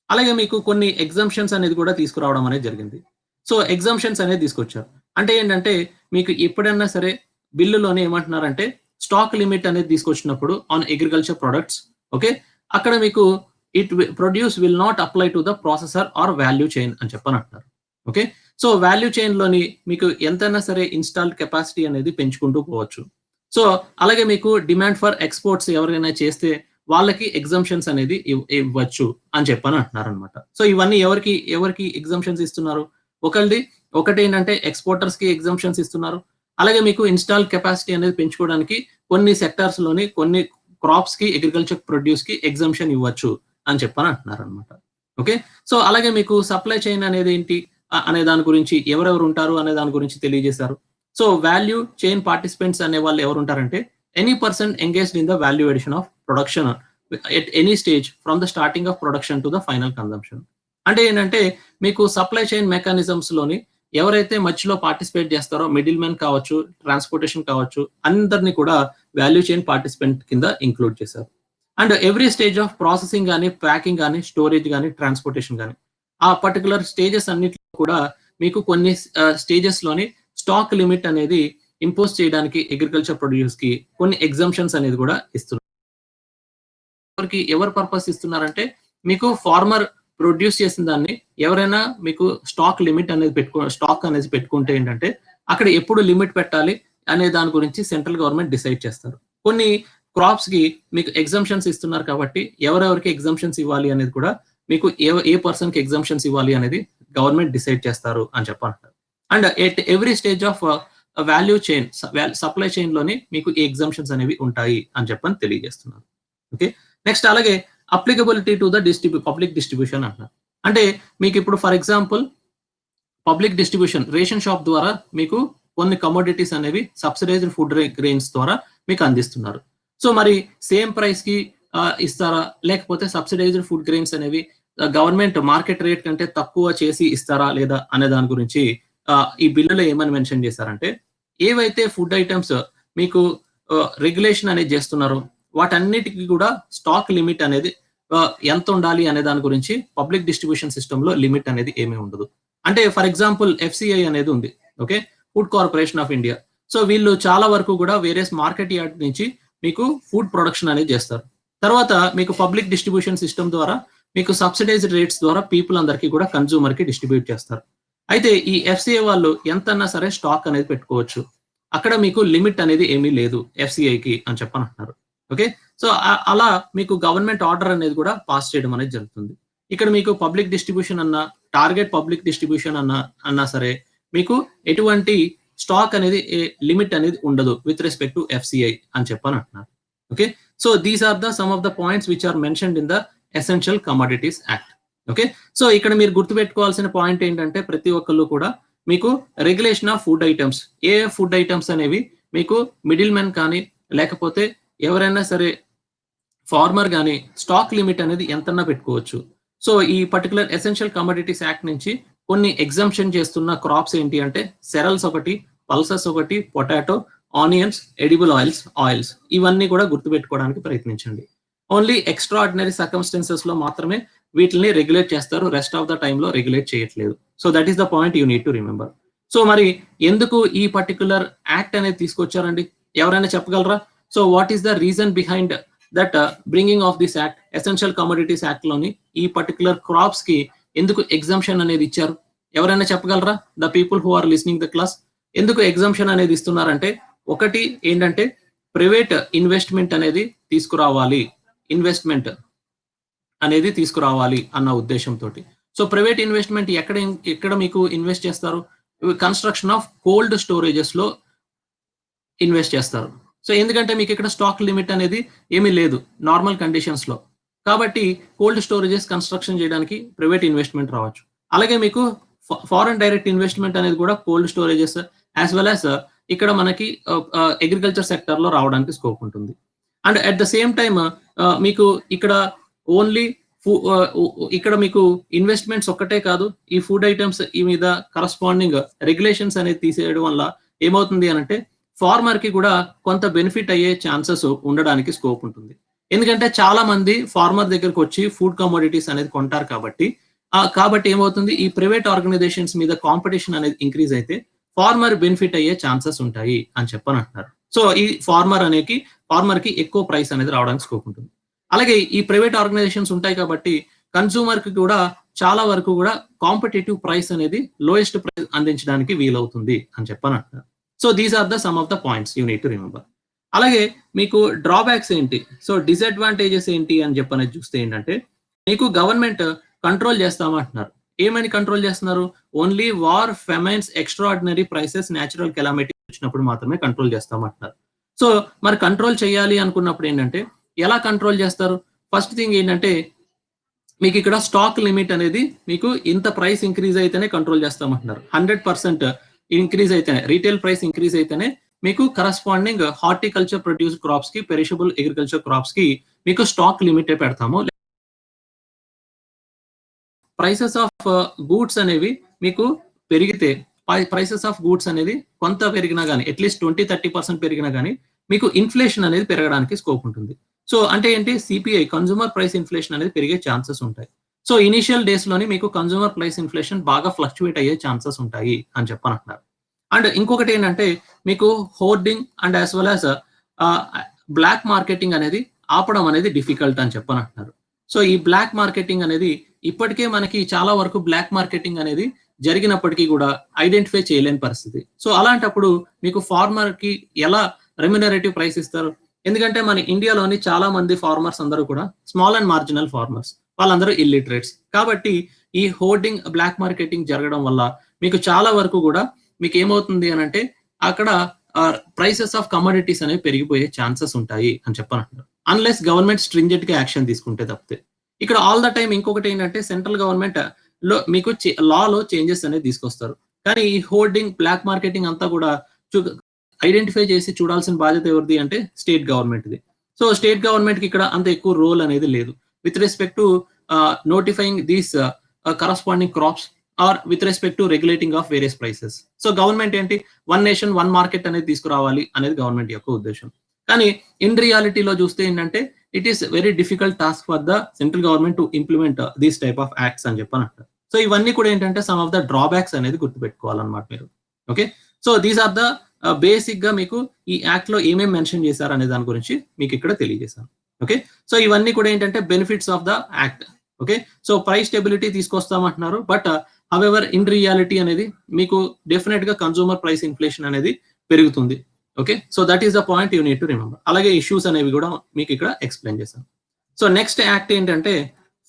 అలాగే మీకు కొన్ని ఎగ్జంప్షన్స్ అనేది కూడా తీసుకురావడం అనేది జరిగింది. సో ఎగ్జంప్షన్స్ అనేది తీసుకొచ్చారు. అంటే ఏంటంటే మీకు ఎప్పుడైనా సరే బిల్లులోనే ఏమంటున్నారంటే స్టాక్ లిమిట్ అనేది తీసుకొచ్చినప్పుడు ఆన్ అగ్రికల్చర్ ప్రొడక్ట్స్, ఓకే, అక్కడ మీకు produce will not apply to the processor or value chain అని చెప్పని అంటున్నారు. ఓకే. సో వాల్యూ చైన్ లోని మీకు ఎంతైనా సరే ఇన్స్టాల్డ్ కెపాసిటీ అనేది పెంచుకుంటూ పోవచ్చు. సో అలాగే మీకు డిమాండ్ ఫర్ ఎక్స్పోర్ట్స్ ఎవరైనా చేస్తే వాళ్ళకి ఎగ్జంప్షన్స్ అనేది ఇవ్వచ్చు అని చెప్పని అంటున్నారు అనమాట. సో ఇవన్నీ ఎవరికి ఎగ్జంప్షన్స్ ఇస్తున్నారు? ఒకటి ఏంటంటే ఎక్స్పోర్టర్స్ కి ఎగ్జంప్షన్స్ ఇస్తున్నారు. అలాగే మీకు ఇన్స్టాల్ కెపాసిటీ అనేది పెంచుకోవడానికి కొన్ని సెక్టార్స్ లోని కొన్ని క్రాప్స్ కి అగ్రికల్చర్ ప్రొడ్యూస్ కి ఎగ్జంప్షన్ ఇవ్వచ్చు అని చెప్పని అంటున్నారు అనమాట. ఓకే. సో అలాగే మీకు సప్లై చైన్ అనేది ఏంటి అనే దాని గురించి ఎవరెవరు ఉంటారు అనే దాని గురించి తెలియజేశారు. సో వాల్యూ చైన్ పార్టిసిపెంట్స్ అనే వాళ్ళు ఎవరు ఉంటారంటే any person engaged in the value addition of production at any stage from the starting of production to the final consumption. అంటే ఏంటంటే మీకు సప్లై చైన్ మెకానిజమ్స్ లోని ఎవరైతే మధ్యలో పార్టిసిపేట్ చేస్తారో మిడిల్ మ్యాన్ కావచ్చు, ట్రాన్స్పోర్టేషన్ కావచ్చు, అందరినీ కూడా వాల్యూ చైన్ పార్టిసిపెంట్ కింద ఇంక్లూడ్ చేశారు. And every stage of processing కానీ, ప్యాకింగ్ కానీ, స్టోరేజ్ కానీ, ట్రాన్స్పోర్టేషన్ కానీ ఆ పర్టికులర్ స్టేజెస్ అన్నిటిలో కూడా మీకు కొన్ని స్టేజెస్ లోని స్టాక్ లిమిట్ అనేది ఇంపోజ్ చేయడానికి అగ్రికల్చర్ ప్రొడ్యూస్ కి కొన్ని ఎగ్జంప్షన్స్ అనేది కూడా ఇస్తున్నారు. ఎవరు పర్పస్ ఇస్తున్నారంటే మీకు ఫార్మర్ ప్రొడ్యూస్ చేసిన దాన్ని ఎవరైనా మీకు స్టాక్ లిమిట్ అనేది స్టాక్ అనేది పెట్టుకుంటే ఏంటంటే అక్కడ ఎప్పుడు లిమిట్ పెట్టాలి అనే దాని గురించి సెంట్రల్ గవర్నమెంట్ డిసైడ్ చేస్తారు. కొన్ని క్రాప్స్ కి మీకు ఎగ్జంప్షన్స్ ఇస్తున్నారు కాబట్టి ఎవరెవరికి ఎగ్జంప్షన్స్ ఇవ్వాలి అనేది కూడా మీకు ఏ పర్సన్ కి ఎగ్జంప్షన్స్ ఇవ్వాలి అనేది గవర్నమెంట్ డిసైడ్ చేస్తారు అని చెప్పంటారు. And at every stage of value chain, supply chain లోని మీకు ఈ ఎగ్జంప్షన్స్ అనేవి ఉంటాయి అని చెప్పని తెలియజేస్తున్నారు. ఓకే. నెక్స్ట్ అలాగే applicability to the public distribution అంటున్నారు. అంటే మీకు ఇప్పుడు for example public distribution ration shop ద్వారా మీకు కొన్ని కమోడిటీస్ అనేవి సబ్సిడైజ్డ్ ఫుడ్ గ్రెయిన్స్ ద్వారా మీకు అందిస్తున్నారు. సో మరి సేమ్ ప్రైస్ కి ఇస్తారా, లేకపోతే సబ్సిడైజ్డ్ ఫుడ్ గ్రెయిన్స్ అనేవి గవర్నమెంట్ మార్కెట్ రేట్ కంటే తక్కువ చేసి ఇస్తారా లేదా అనే దాని గురించి ఈ బిల్లులో ఏమని మెన్షన్ చేశారంటే, ఏవైతే ఫుడ్ ఐటమ్స్ మీకు రెగ్యులేషన్ అనేది చేస్తున్నారో వాటన్నిటికీ కూడా స్టాక్ లిమిట్ అనేది ఎంత ఉండాలి అనే దాని గురించి పబ్లిక్ డిస్ట్రిబ్యూషన్ సిస్టమ్ లో లిమిట్ అనేది ఏమీ ఉండదు. అంటే ఫర్ ఎగ్జాంపుల్ ఎఫ్సిఐ అనేది ఉంది, okay, food corporation of India. So వీళ్ళు చాలా వరకు కూడా వేరే మార్కెట్ యార్డ్ నుంచి మీకు ఫుడ్ ప్రొడక్షన్ అనేది చేస్తారు. తర్వాత మీకు పబ్లిక్ డిస్ట్రిబ్యూషన్ సిస్టమ్ ద్వారా మీకు సబ్సిడైజ్డ్ రేట్స్ ద్వారా పీపుల్ అందరికీ కూడా కన్జ్యూమర్ కి డిస్ట్రిబ్యూట్ చేస్తారు. అయితే ఈ ఎఫ్సిఐ వాళ్ళు ఎంతన్నా సరే స్టాక్ అనేది పెట్టుకోవచ్చు. అక్కడ మీకు లిమిట్ అనేది ఏమీ లేదు ఎఫ్సిఐకి అని చెప్పనంటున్నారు. ఓకే, సో అలా మీకు గవర్నమెంట్ ఆర్డర్ అనేది కూడా పాస్ చేయడం అనేది జరుగుతుంది. ఇక్కడ మీకు పబ్లిక్ డిస్ట్రిబ్యూషన్ అన్నా టార్గెట్ పబ్లిక్ డిస్ట్రిబ్యూషన్ అన్నా సరే మీకు ఎటువంటి స్టాక్ అనేది లిమిట్ అనేది ఉండదు విత్ రెస్పెక్ట్ టు ఎఫ్సిఐ అని చెప్పని అంటున్నారు. Okay, so these are the some of the points which are mentioned in the essential commodities act. Okay, so ఇక్కడ మీరు గుర్తుపెట్టుకోవాల్సిన పాయింట్ ఏంటంటే ప్రతి ఒక్కళ్ళు కూడా మీకు రెగ్యులేషన్ ఆఫ్ ఫుడ్ ఐటమ్స్, ఏ ఫుడ్ ఐటమ్స్ అనేవి మీకు మిడిల్ మెన్ కానీ లేకపోతే ఎవరైనా సరే ఫార్మర్ కానీ స్టాక్ లిమిట్ అనేది ఎంతన్నా పెట్టుకోవచ్చు. సో ఈ పర్టికులర్ ఎసెన్షియల్ కమోడిటీస్ యాక్ట్ నుంచి కొన్ని ఎగ్జంప్షన్ చేస్తున్న క్రాప్స్ ఏంటి అంటే సెరల్స్ ఒకటి, పల్సెస్ ఒకటి, పొటాటో, ఆనియన్స్, ఎడిబుల్ ఆయిల్స్ ఇవన్నీ కూడా గుర్తుపెట్టుకోవడానికి ప్రయత్నించండి. ఓన్లీ ఎక్స్ట్రా ఆర్డినరీ సర్కమ్స్టెన్సెస్ లో మాత్రమే వీటిని రెగ్యులేట్ చేస్తారు, రెస్ట్ ఆఫ్ ద టైమ్ లో రెగ్యులేట్ చేయట్లేదు. So that is the point you need to remember. So మరి ఎందుకు ఈ పర్టికులర్ యాక్ట్ అనేది తీసుకొచ్చారండి, ఎవరైనా చెప్పగలరా? So what is the reason behind that bringing of this act? Essential commodities act లోని ఈ పర్టికులర్ క్రాప్స్ కి ఎందుకు ఎగ్జంప్షన్ అనేది ఇచ్చారు? ఎవరైనా చెప్పగలరా? The people who are listening the class, ఎందుకు ఎగ్జంప్షన్ అనేది ఇస్తున్నారంటే, ఒకటి ఏంటంటే ప్రైవేట్ ఇన్వెస్ట్మెంట్ అనేది తీసుకురావాలి అన్న ఉద్దేశంతో. సో ప్రైవేట్ ఇన్వెస్ట్మెంట్ ఎక్కడ మీకు ఇన్వెస్ట్ చేస్తారు? కన్స్ట్రక్షన్ ఆఫ్ కోల్డ్ స్టోరేజెస్ లో ఇన్వెస్ట్ చేస్తారు. సో ఎందుకంటే మీకు ఇక్కడ స్టాక్ లిమిట్ అనేది ఏమీ లేదు నార్మల్ కండిషన్స్ లో, కాబట్టి కోల్డ్ స్టోరేజెస్ కన్స్ట్రక్షన్ చేయడానికి ప్రైవేట్ ఇన్వెస్ట్మెంట్ రావచ్చు. అలాగే మీకు ఫారెన్ డైరెక్ట్ ఇన్వెస్ట్మెంట్ అనేది కూడా cold storages as well as ఇక్కడ మనకి అగ్రికల్చర్ సెక్టర్ లో రావడానికి స్కోప్ ఉంటుంది. And at the same time మీకు ఇక్కడ ఓన్లీ ఇక్కడ మీకు ఇన్వెస్ట్మెంట్స్ ఒక్కటే కాదు, ఈ ఫుడ్ ఐటమ్స్ ఈ మీద కరస్పాండింగ్ రెగ్యులేషన్స్ అనేది తీసేయడం వల్ల ఏమవుతుంది అనంటే ఫార్మర్ కి కూడా కొంత బెనిఫిట్ అయ్యే ఛాన్సెస్ ఉండడానికి స్కోప్ ఉంటుంది. ఎందుకంటే చాలా మంది ఫార్మర్ దగ్గరకు వచ్చి ఫుడ్ కమోడిటీస్ అనేది కొంటారు కాబట్టి ఏమవుతుంది, ఈ ప్రైవేట్ ఆర్గనైజేషన్స్ మీద కాంపిటీషన్ అనేది ఇంక్రీజ్ అయితే ఫార్మర్ బెనిఫిట్ అయ్యే ఛాన్సెస్ ఉంటాయి అని చెప్పని అంటున్నారు. సో ఈ ఫార్మర్ కి ఎక్కువ ప్రైస్ అనేది రావడానికి స్కోప్ ఉంటుంది. అలాగే ఈ ప్రైవేట్ ఆర్గనైజేషన్స్ ఉంటాయి కాబట్టి కన్సూమర్ కి కూడా చాలా వరకు కూడా కాంపిటేటివ్ ప్రైస్ అనేది లోయెస్ట్ ప్రైస్ అందించడానికి వీలవుతుంది అని చెప్పని అంటున్నారు. So these are the some of the points you need to remember. అలాగే మీకు డ్రాబ్యాక్స్ ఏంటి, సో డిసడ్వాంటేజెస్ ఏంటి అని చెప్పనేది చూస్తే ఏంటంటే, మీకు గవర్నమెంట్ కంట్రోల్ చేస్తామంటున్నారు. ఏమని కంట్రోల్ చేస్తున్నారు? Only war, famines, extra ordinary prices, natural calamity వచ్చినప్పుడు మాత్రమే కంట్రోల్ చేస్తామంటున్నారు. సో మరి కంట్రోల్ చేయాలి అనుకున్నప్పుడు ఏంటంటే ఎలా కంట్రోల్ చేస్తారు? ఫస్ట్ థింగ్ ఏంటంటే మీకు ఇక్కడ స్టాక్ లిమిట్ అనేది మీకు ఇంత ప్రైస్ ఇంక్రీజ్ అయితేనే కంట్రోల్ చేస్తామంటున్నారు. 100% ఇంక్రీజ్ అయితేనే, రీటైల్ ప్రైస్ ఇంక్రీజ్ అయితేనే మీకు కరస్పాండింగ్ హార్టికల్చర్ ప్రొడ్యూస్ క్రాప్స్ కి, పెరిషబుల్ అగ్రికల్చర్ క్రాప్స్ కి మీకు స్టాక్ లిమిట్ పెడతాము. ప్రైసెస్ ఆఫ్ గూడ్స్ అనేవి మీకు పెరిగితే, ప్రైసెస్ ఆఫ్ గూడ్స్ అనేది కొంత పెరిగినా కానీ, అట్లీస్ట్ 20-30% పెరిగినా కానీ మీకు ఇన్ఫ్లేషన్ అనేది పెరగడానికి స్కోప్ ఉంటుంది. సో అంటే ఏంటి, సిపిఐ కన్జ్యూమర్ ప్రైస్ ఇన్ఫ్లేషన్ అనేది పెరిగే ఛాన్సెస్ ఉంటాయి. సో ఇనిషియల్ డేస్ లోని మీకు కన్జ్యూమర్ ప్రైస్ ఇన్ఫ్లేషన్ బాగా ఫ్లక్చువేట్ అయ్యే ఛాన్సెస్ ఉంటాయి అని చెప్పనంటున్నారు. అండ్ ఇంకొకటి ఏంటంటే మీకు hoarding and as well as black marketing అనేది ఆపడం అనేది డిఫికల్ట్ అని చెప్పనంటున్నారు. సో ఈ బ్లాక్ మార్కెటింగ్ అనేది ఇప్పటికే మనకి చాలా వరకు బ్లాక్ మార్కెటింగ్ అనేది జరిగినప్పటికీ కూడా ఐడెంటిఫై చేయలేని పరిస్థితి. సో అలాంటప్పుడు మీకు ఫార్మర్ కి ఎలా రెమ్యునరేటివ్ ప్రైస్ ఇస్తారు? ఎందుకంటే మన ఇండియాలోని చాలా మంది ఫార్మర్స్ అందరూ కూడా స్మాల్ అండ్ మార్జినల్ ఫార్మర్స్, వాళ్ళందరూ ఇల్లిటరేట్స్. కాబట్టి ఈ హోర్డింగ్, బ్లాక్ మార్కెటింగ్ జరగడం వల్ల మీకు చాలా వరకు కూడా మీకు ఏమవుతుంది అని అంటే అక్కడ ప్రైసెస్ ఆఫ్ కమోడిటీస్ అనేవి పెరిగిపోయే ఛాన్సెస్ ఉంటాయి అని చెప్పనంటున్నారు. అన్లెస్ గవర్నమెంట్ స్ట్రింజెంట్ గా యాక్షన్ తీసుకుంటే తప్పితే. ఇక్కడ ఆల్ ద టైమ్ ఇంకొకటి ఏంటంటే సెంట్రల్ గవర్నమెంట్ లో మీకు లాలో చేంజెస్ అనేది తీసుకొస్తారు. కానీ ఈ హోర్డింగ్, బ్లాక్ మార్కెటింగ్ అంతా కూడా ఐడెంటిఫై చేసి చూడాల్సిన బాధ్యత ఎవరిది అంటే స్టేట్ గవర్నమెంట్ది. సో స్టేట్ గవర్నమెంట్ కి ఇక్కడ అంత ఎక్కువ రోల్ అనేది లేదు with respect to notifying these corresponding crops or with respect to regulating of various prices. So government ఏంటి, వన్ నేషన్ వన్ మార్కెట్ అనేది తీసుకురావాలి అనేది గవర్నమెంట్ యొక్క ఉద్దేశం. కానీ ఇన్ రియాలిటీలో చూస్తే ఏంటంటే it is very difficult task for the central government to implement these type of acts అని చెప్పని అంటారు. సో ఇవన్నీ కూడా ఏంటంటే సమ్ ఆఫ్ ద డ్రాబ్యాక్స్ అనేది గుర్తుపెట్టుకోవాలన్నమాట మీరు. Okay, so these are the basic గా మీకు ఈ యాక్ట్ లో ఏమేమి మెన్షన్ చేశారు అనే దాని గురించి మీకు ఇక్కడ తెలియజేశాను. ఓకే, సో ఇవన్నీ కూడా ఏంటంటే benefits of the act. Okay, so price stability తీసుకొస్తామంటున్నారు, బట్ హవెవర్ ఇన్ రియాలిటీ అనేది మీకు డెఫినెట్ గా కన్సూమర్ ప్రైస్ ఇన్ఫ్లేషన్ అనేది పెరుగుతుంది. Okay, so that is the point you need to remember. అలాగే ఇష్యూస్ అనేవి కూడా మీకు ఇక్కడ ఎక్స్ప్లెయిన్ చేశాను. సో నెక్స్ట్ యాక్ట్ ఏంటంటే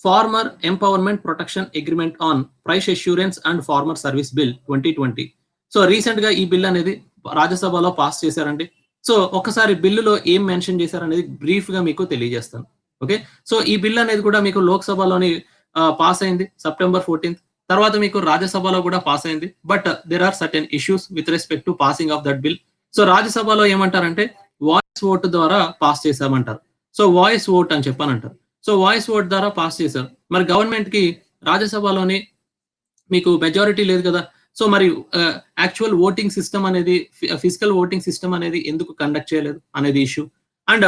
farmer empowerment protection agreement on price assurance and farmer service bill 2020. So recent గా ఈ బిల్ అనేది రాజ్యసభలో పాస్ చేశారండి. సో ఒకసారి బిల్లులో ఏం మెన్షన్ చేశారనేది బ్రీఫ్ గా మీకు తెలియజేస్తాను. ఓకే, సో ఈ బిల్ అనేది కూడా మీకు లోక్సభలోని పాస్ అయింది September 14th. తర్వాత మీకు రాజ్యసభలో కూడా పాస్ అయింది. But there are certain issues with respect to passing of that bill. So రాజ్యసభలో ఏమంటారంటే వాయిస్ ఓట్ ద్వారా పాస్ చేశామంటారు. సో వాయిస్ ఓట్ అని చెప్పానంటారు. సో వాయిస్ ఓట్ ద్వారా పాస్ చేశారు. మరి గవర్నమెంట్ కి రాజ్యసభలోని మీకు మెజారిటీ లేదు కదా. సో మరి యాక్చువల్ ఓటింగ్ సిస్టమ్ అనేది, ఫిజికల్ ఓటింగ్ సిస్టమ్ అనేది ఎందుకు కండక్ట్ చేయలేదు అనేది ఇష్యూ. అండ్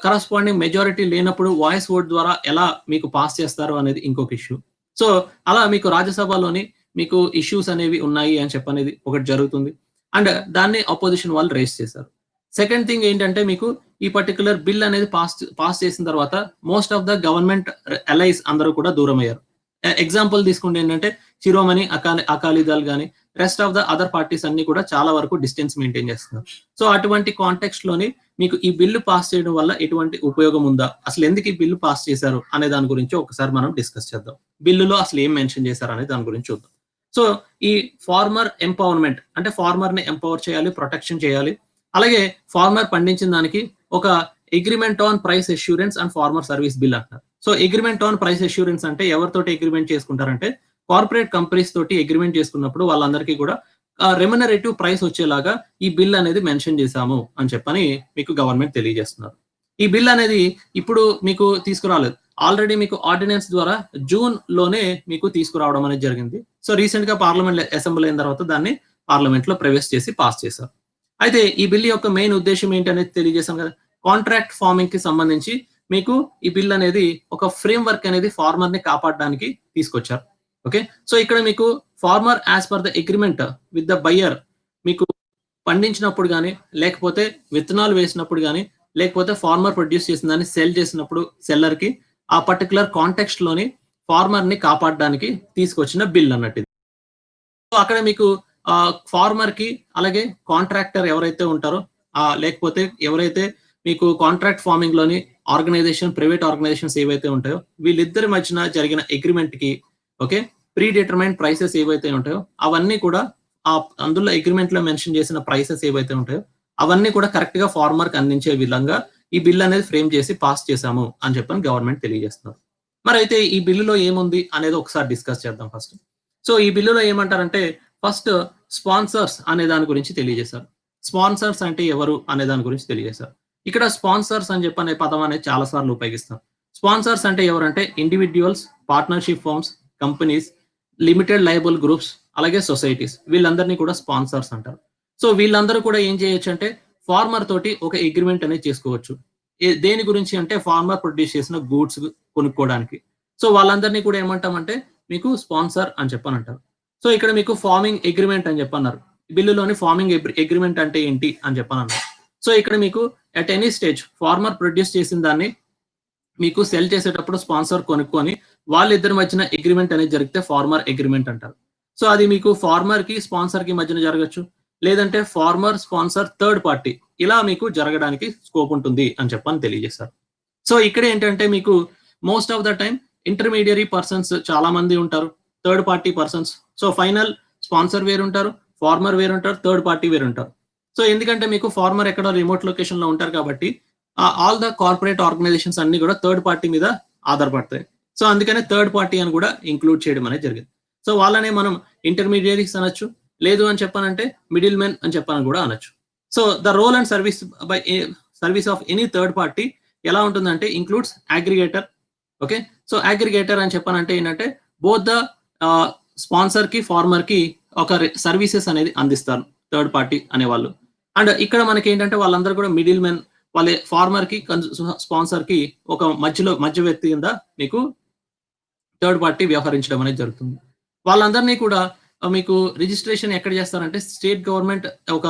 కరస్పాండింగ్ మెజారిటీ లేనప్పుడు వాయిస్ ఓట్ ద్వారా ఎలా మీకు పాస్ చేస్తారు అనేది ఇంకొక ఇష్యూ. సో అలా మీకు రాజ్యసభలోని మీకు ఇష్యూస్ అనేవి ఉన్నాయి అని చెప్పనేది ఒకటి జరుగుతుంది. అండ్ దాన్ని అపోజిషన్ వాళ్ళు రేస్ చేశారు. సెకండ్ థింగ్ ఏంటంటే మీకు ఈ పర్టికులర్ బిల్ అనేది పాస్ చేసిన తర్వాత most of the government allies అందరూ కూడా దూరం అయ్యారు. ఎగ్జాంపుల్ తీసుకుంటే ఏంటంటే శిరోమణి అకాలీదళ్ కానీ rest of the other parties అన్ని కూడా చాలా వరకు డిస్టెన్స్ మెయింటైన్ చేస్తున్నారు. సో అటువంటి కాంటెక్స్ట్ లోని మీకు ఈ బిల్లు పాస్ చేయడం వల్ల ఎటువంటి ఉపయోగం ఉందా, అసలు ఎందుకు ఈ బిల్లు పాస్ చేశారు అనే దాని గురించి ఒకసారి మనం డిస్కస్ చేద్దాం. బిల్లులో అసలు ఏం మెన్షన్ చేశారు అనే దాని గురించి చూద్దాం. సో ఈ ఫార్మర్ ఎంపవర్మెంట్ అంటే ఫార్మర్ ని ఎంపవర్ చేయాలి, ప్రొటెక్షన్ చేయాలి. అలాగే ఫార్మర్ పండించిన దానికి ఒక agreement on price assurance and farmer service bill అంటారు. So agreement on price assurance అంటే ఎవరితోటి అగ్రిమెంట్ చేసుకుంటారంటే కార్పొరేట్ కంపెనీస్ తోటి అగ్రిమెంట్ చేసుకున్నప్పుడు వాళ్ళందరికీ కూడా రెమ్యునరేటివ్ ప్రైస్ వచ్చేలాగా ఈ బిల్ అనేది మెన్షన్ చేశాము అని చెప్పని మీకు గవర్నమెంట్ తెలియజేస్తున్నారు. ఈ బిల్ అనేది ఇప్పుడు మీకు తీసుకురాలేదు, ఆల్రెడీ మీకు ఆర్డినెన్స్ ద్వారా జూన్ లోనే మీకు తీసుకురావడం అనేది జరిగింది. సో రీసెంట్ గా పార్లమెంట్ అసెంబ్లీ అయిన తర్వాత దాన్ని పార్లమెంట్ లో ప్రవేశ చేసి పాస్ చేశారు. అయితే ఈ బిల్ యొక్క మెయిన్ ఉద్దేశం ఏంటి అనేది తెలియజేశాం కదా. కాంట్రాక్ట్ ఫార్మింగ్ కి సంబంధించి మీకు ఈ బిల్ అనేది ఒక ఫ్రేమ్ వర్క్ అనేది ఫార్మర్ ని కాపాడడానికి తీసుకొచ్చారు. ఓకే, సో ఇక్కడ మీకు farmer as per the agreement with the buyer మీకు పండించినప్పుడు కానీ, లేకపోతే విత్తనాలు వేసినప్పుడు కానీ, లేకపోతే ఫార్మర్ ప్రొడ్యూస్ చేసిన దాన్ని సెల్ చేసినప్పుడు సెల్లర్ కి ఆ పర్టికులర్ కాంటెక్స్ట్ లోని ఫార్మర్ ని కాపాడడానికి తీసుకొచ్చిన బిల్ అన్నట్టు. సో అక్కడ మీకు ఫార్మర్ కి అలాగే కాంట్రాక్టర్ ఎవరైతే ఉంటారో లేకపోతే ఎవరైతే మీకు కాంట్రాక్ట్ ఫార్మింగ్ లోని ఆర్గనైజేషన్, ప్రైవేట్ ఆర్గనైజేషన్స్ ఏవైతే ఉంటాయో వీళ్ళిద్దరి మధ్యన జరిగిన అగ్రిమెంట్ కి ఓకే ప్రీ డిటర్మైన్డ్ ప్రైసెస్ ఏవైతే ఉంటాయో అవన్నీ కూడా అందులో అగ్రిమెంట్ లో మెన్షన్ చేసిన ప్రైసెస్ ఏవైతే ఉంటాయో అవన్నీ కూడా కరెక్ట్ గా ఫార్మర్ కి అందించే విధంగా ఈ బిల్ అనేది ఫ్రేమ్ చేసి పాస్ చేశాము అని చెప్పని గవర్నమెంట్ తెలియజేస్తున్నారు. మరి అయితే ఈ బిల్లులో ఏముంది అనేది ఒకసారి డిస్కస్ చేద్దాం ఫస్ట్. సో ఈ బిల్లులో ఏమంటారంటే ఫస్ట్ స్పాన్సర్స్ అనే దాని గురించి తెలియజేశారు. స్పాన్సర్స్ అంటే ఎవరు అనే దాని గురించి తెలియజేశారు. ఇక్కడ స్పాన్సర్స్ అని చెప్పనే పదం అనేది చాలా సార్లు ఉపయోగిస్తాం. స్పాన్సర్స్ అంటే ఎవరంటే individuals, partnership firms, companies, limited liable groups, అలాగే సొసైటీస్, వీళ్ళందరినీ కూడా స్పాన్సర్స్ అంటారు. సో వీళ్ళందరూ కూడా ఏం చేయొచ్చు అంటే ఫార్మర్ తోటి ఒక అగ్రిమెంట్ అనేది చేసుకోవచ్చు. దేని గురించి అంటే ఫార్మర్ ప్రొడ్యూస్ చేసిన గూడ్స్ కొనుక్కోవడానికి. సో వాళ్ళందరినీ కూడా ఏమంటామంటే మీకు స్పాన్సర్ అని చెప్పనంటారు. సో ఇక్కడ మీకు ఫార్మింగ్ అగ్రిమెంట్ అని చెప్పన్నారు. బిల్లులోని ఫార్మింగ్ అగ్రిమెంట్ అంటే ఏంటి అని చెప్పనన్నారు. సో ఇక్కడ మీకు at any stage farmer produce చేసిన దాన్ని మీకు సెల్ చేసేటప్పుడు స్పాన్సర్ కొనుక్కొని వాళ్ళిద్దరి మధ్యన అగ్రిమెంట్ అనేది జరిగితే ఫార్మర్ అగ్రిమెంట్ అంటారు. సో అది మీకు ఫార్మర్ కి స్పాన్సర్ కి మధ్యన జరగచ్చు, లేదంటే ఫార్మర్ స్పాన్సర్ థర్డ్ పార్టీ ఇలా మీకు జరగడానికి స్కోప్ ఉంటుంది అని చెప్పని తెలియజేస్తారు. సో ఇక్కడ ఏంటంటే మీకు most of the time intermediary persons చాలా మంది ఉంటారు, third party persons. So final sponsor వేరు ఉంటారు, ఫార్మర్ వేరు ఉంటారు, థర్డ్ పార్టీ వేరు ఉంటారు. సో ఎందుకంటే మీకు ఫార్మర్ ఎక్కడో రిమోట్ లొకేషన్ లో ఉంటారు కాబట్టి ఆల్ ద కార్పొరేట్ ఆర్గనైజేషన్స్ అన్ని కూడా థర్డ్ పార్టీ మీద ఆధారపడతాయి. సో అందుకనే థర్డ్ పార్టీ అని కూడా ఇంక్లూడ్ చేయడం అనేది జరిగింది. సో వాళ్ళనే మనం ఇంటర్మీడియరీస్ అనొచ్చు, లేదు అని చెప్పానంటే మిడిల్ మెన్ అని చెప్పాలని కూడా అనొచ్చు. So the role and service of any third party ఎలా ఉంటుందంటే includes aggregator. Okay, so aggregator అని చెప్పానంటే ఏంటంటే బోత్ ద స్పాన్సర్ కి ఫార్మర్ కి ఒక సర్వీసెస్ అనేది అందిస్తారు థర్డ్ పార్టీ అనేవాళ్ళు. అండ్ ఇక్కడ మనకి ఏంటంటే వాళ్ళందరూ కూడా మిడిల్ మెన్, వాళ్ళ ఫార్మర్ కి స్పాన్సర్ కి ఒక మధ్య వ్యక్తి కింద మీకు థర్డ్ పార్టీ వ్యవహరించడం అనేది జరుగుతుంది. వాళ్ళందరినీ కూడా మీకు రిజిస్ట్రేషన్ ఎక్కడ చేస్తారంటే స్టేట్ గవర్నమెంట్ ఒక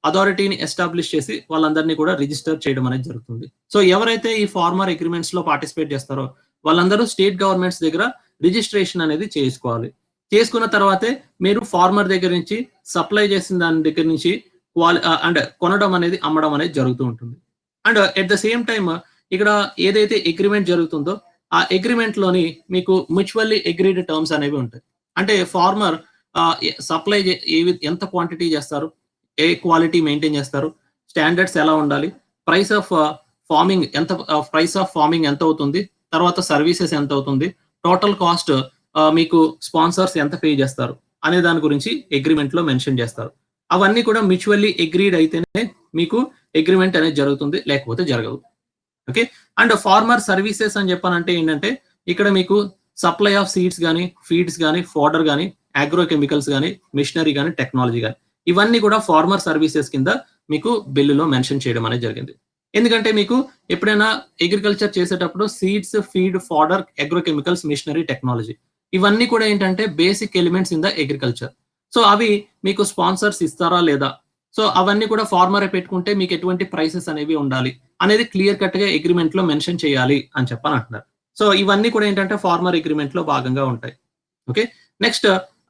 అథారిటీని ఎస్టాబ్లిష్ చేసి వాళ్ళందరినీ కూడా రిజిస్టర్ చేయడం అనేది జరుగుతుంది. సో ఎవరైతే ఈ ఫార్మర్ అగ్రిమెంట్స్ లో పార్టిసిపేట్ చేస్తారో వాళ్ళందరూ స్టేట్ గవర్నమెంట్స్ దగ్గర రిజిస్ట్రేషన్ అనేది చేసుకోవాలి. చేసుకున్న తర్వాతే మీరు ఫార్మర్ దగ్గర నుంచి సప్లై చేసిన దాని దగ్గర నుంచి అండ్ కొనడం అనేది అమ్మడం అనేది జరుగుతూ ఉంటుంది. And at the same time ఇక్కడ ఏదైతే అగ్రిమెంట్ జరుగుతుందో ఆ అగ్రిమెంట్ లోని మీకు మ్యూచువల్లీ అగ్రీడ్ టర్మ్స్ అనేవి ఉంటాయి. అంటే ఫార్మర్ సప్లై ఎంత క్వాంటిటీ చేస్తారు, ఏ క్వాలిటీ మెయింటైన్ చేస్తారు, స్టాండర్డ్స్ ఎలా ఉండాలి, ప్రైస్ ఆఫ్ ఫార్మింగ్ ఎంత అవుతుంది, తర్వాత సర్వీసెస్ ఎంత అవుతుంది, టోటల్ కాస్ట్ మీకు స్పాన్సర్స్ ఎంత పే చేస్తారు అనే దాని గురించి అగ్రిమెంట్ లో మెన్షన్ చేస్తారు. అవన్నీ కూడా మ్యూచువల్లీ అగ్రీడ్ అయితేనే మీకు అగ్రిమెంట్ అనేది జరుగుతుంది, లేకపోతే జరగదు. ఓకే, అండ్ ఫార్మర్ సర్వీసెస్ అని చెప్పానంటే ఏంటంటే ఇక్కడ మీకు సప్లై ఆఫ్ సీడ్స్ కానీ, ఫీడ్స్ కానీ, ఫోడర్ కానీ, అగ్రో కెమికల్స్ కానీ, మిషనరీ కానీ, టెక్నాలజీ కానీ, ఇవన్నీ కూడా ఫార్మర్ సర్వీసెస్ కింద మీకు బిల్లులో మెన్షన్ చేయడం అనేది జరిగింది. ఎందుకంటే మీకు ఎప్పుడైనా అగ్రికల్చర్ చేసేటప్పుడు seeds, feed, fodder, agro chemicals, machinery, technology ఇవన్నీ కూడా ఏంటంటే basic elements in the agriculture. So అవి మీకు స్పాన్సర్స్ ఇస్తారా లేదా, సో అవన్నీ కూడా ఫార్మరే పెట్టుకుంటే మీకు ఎటువంటి ప్రైసెస్ అనేవి ఉండాలి అనేది క్లియర్ కట్ గా అగ్రిమెంట్ లో మెన్షన్ చేయాలి అని చెప్పని అంటున్నారు. సో ఇవన్నీ కూడా ఏంటంటే ఫార్మర్ అగ్రిమెంట్ లో భాగంగా ఉంటాయి. ఓకే, నెక్స్ట్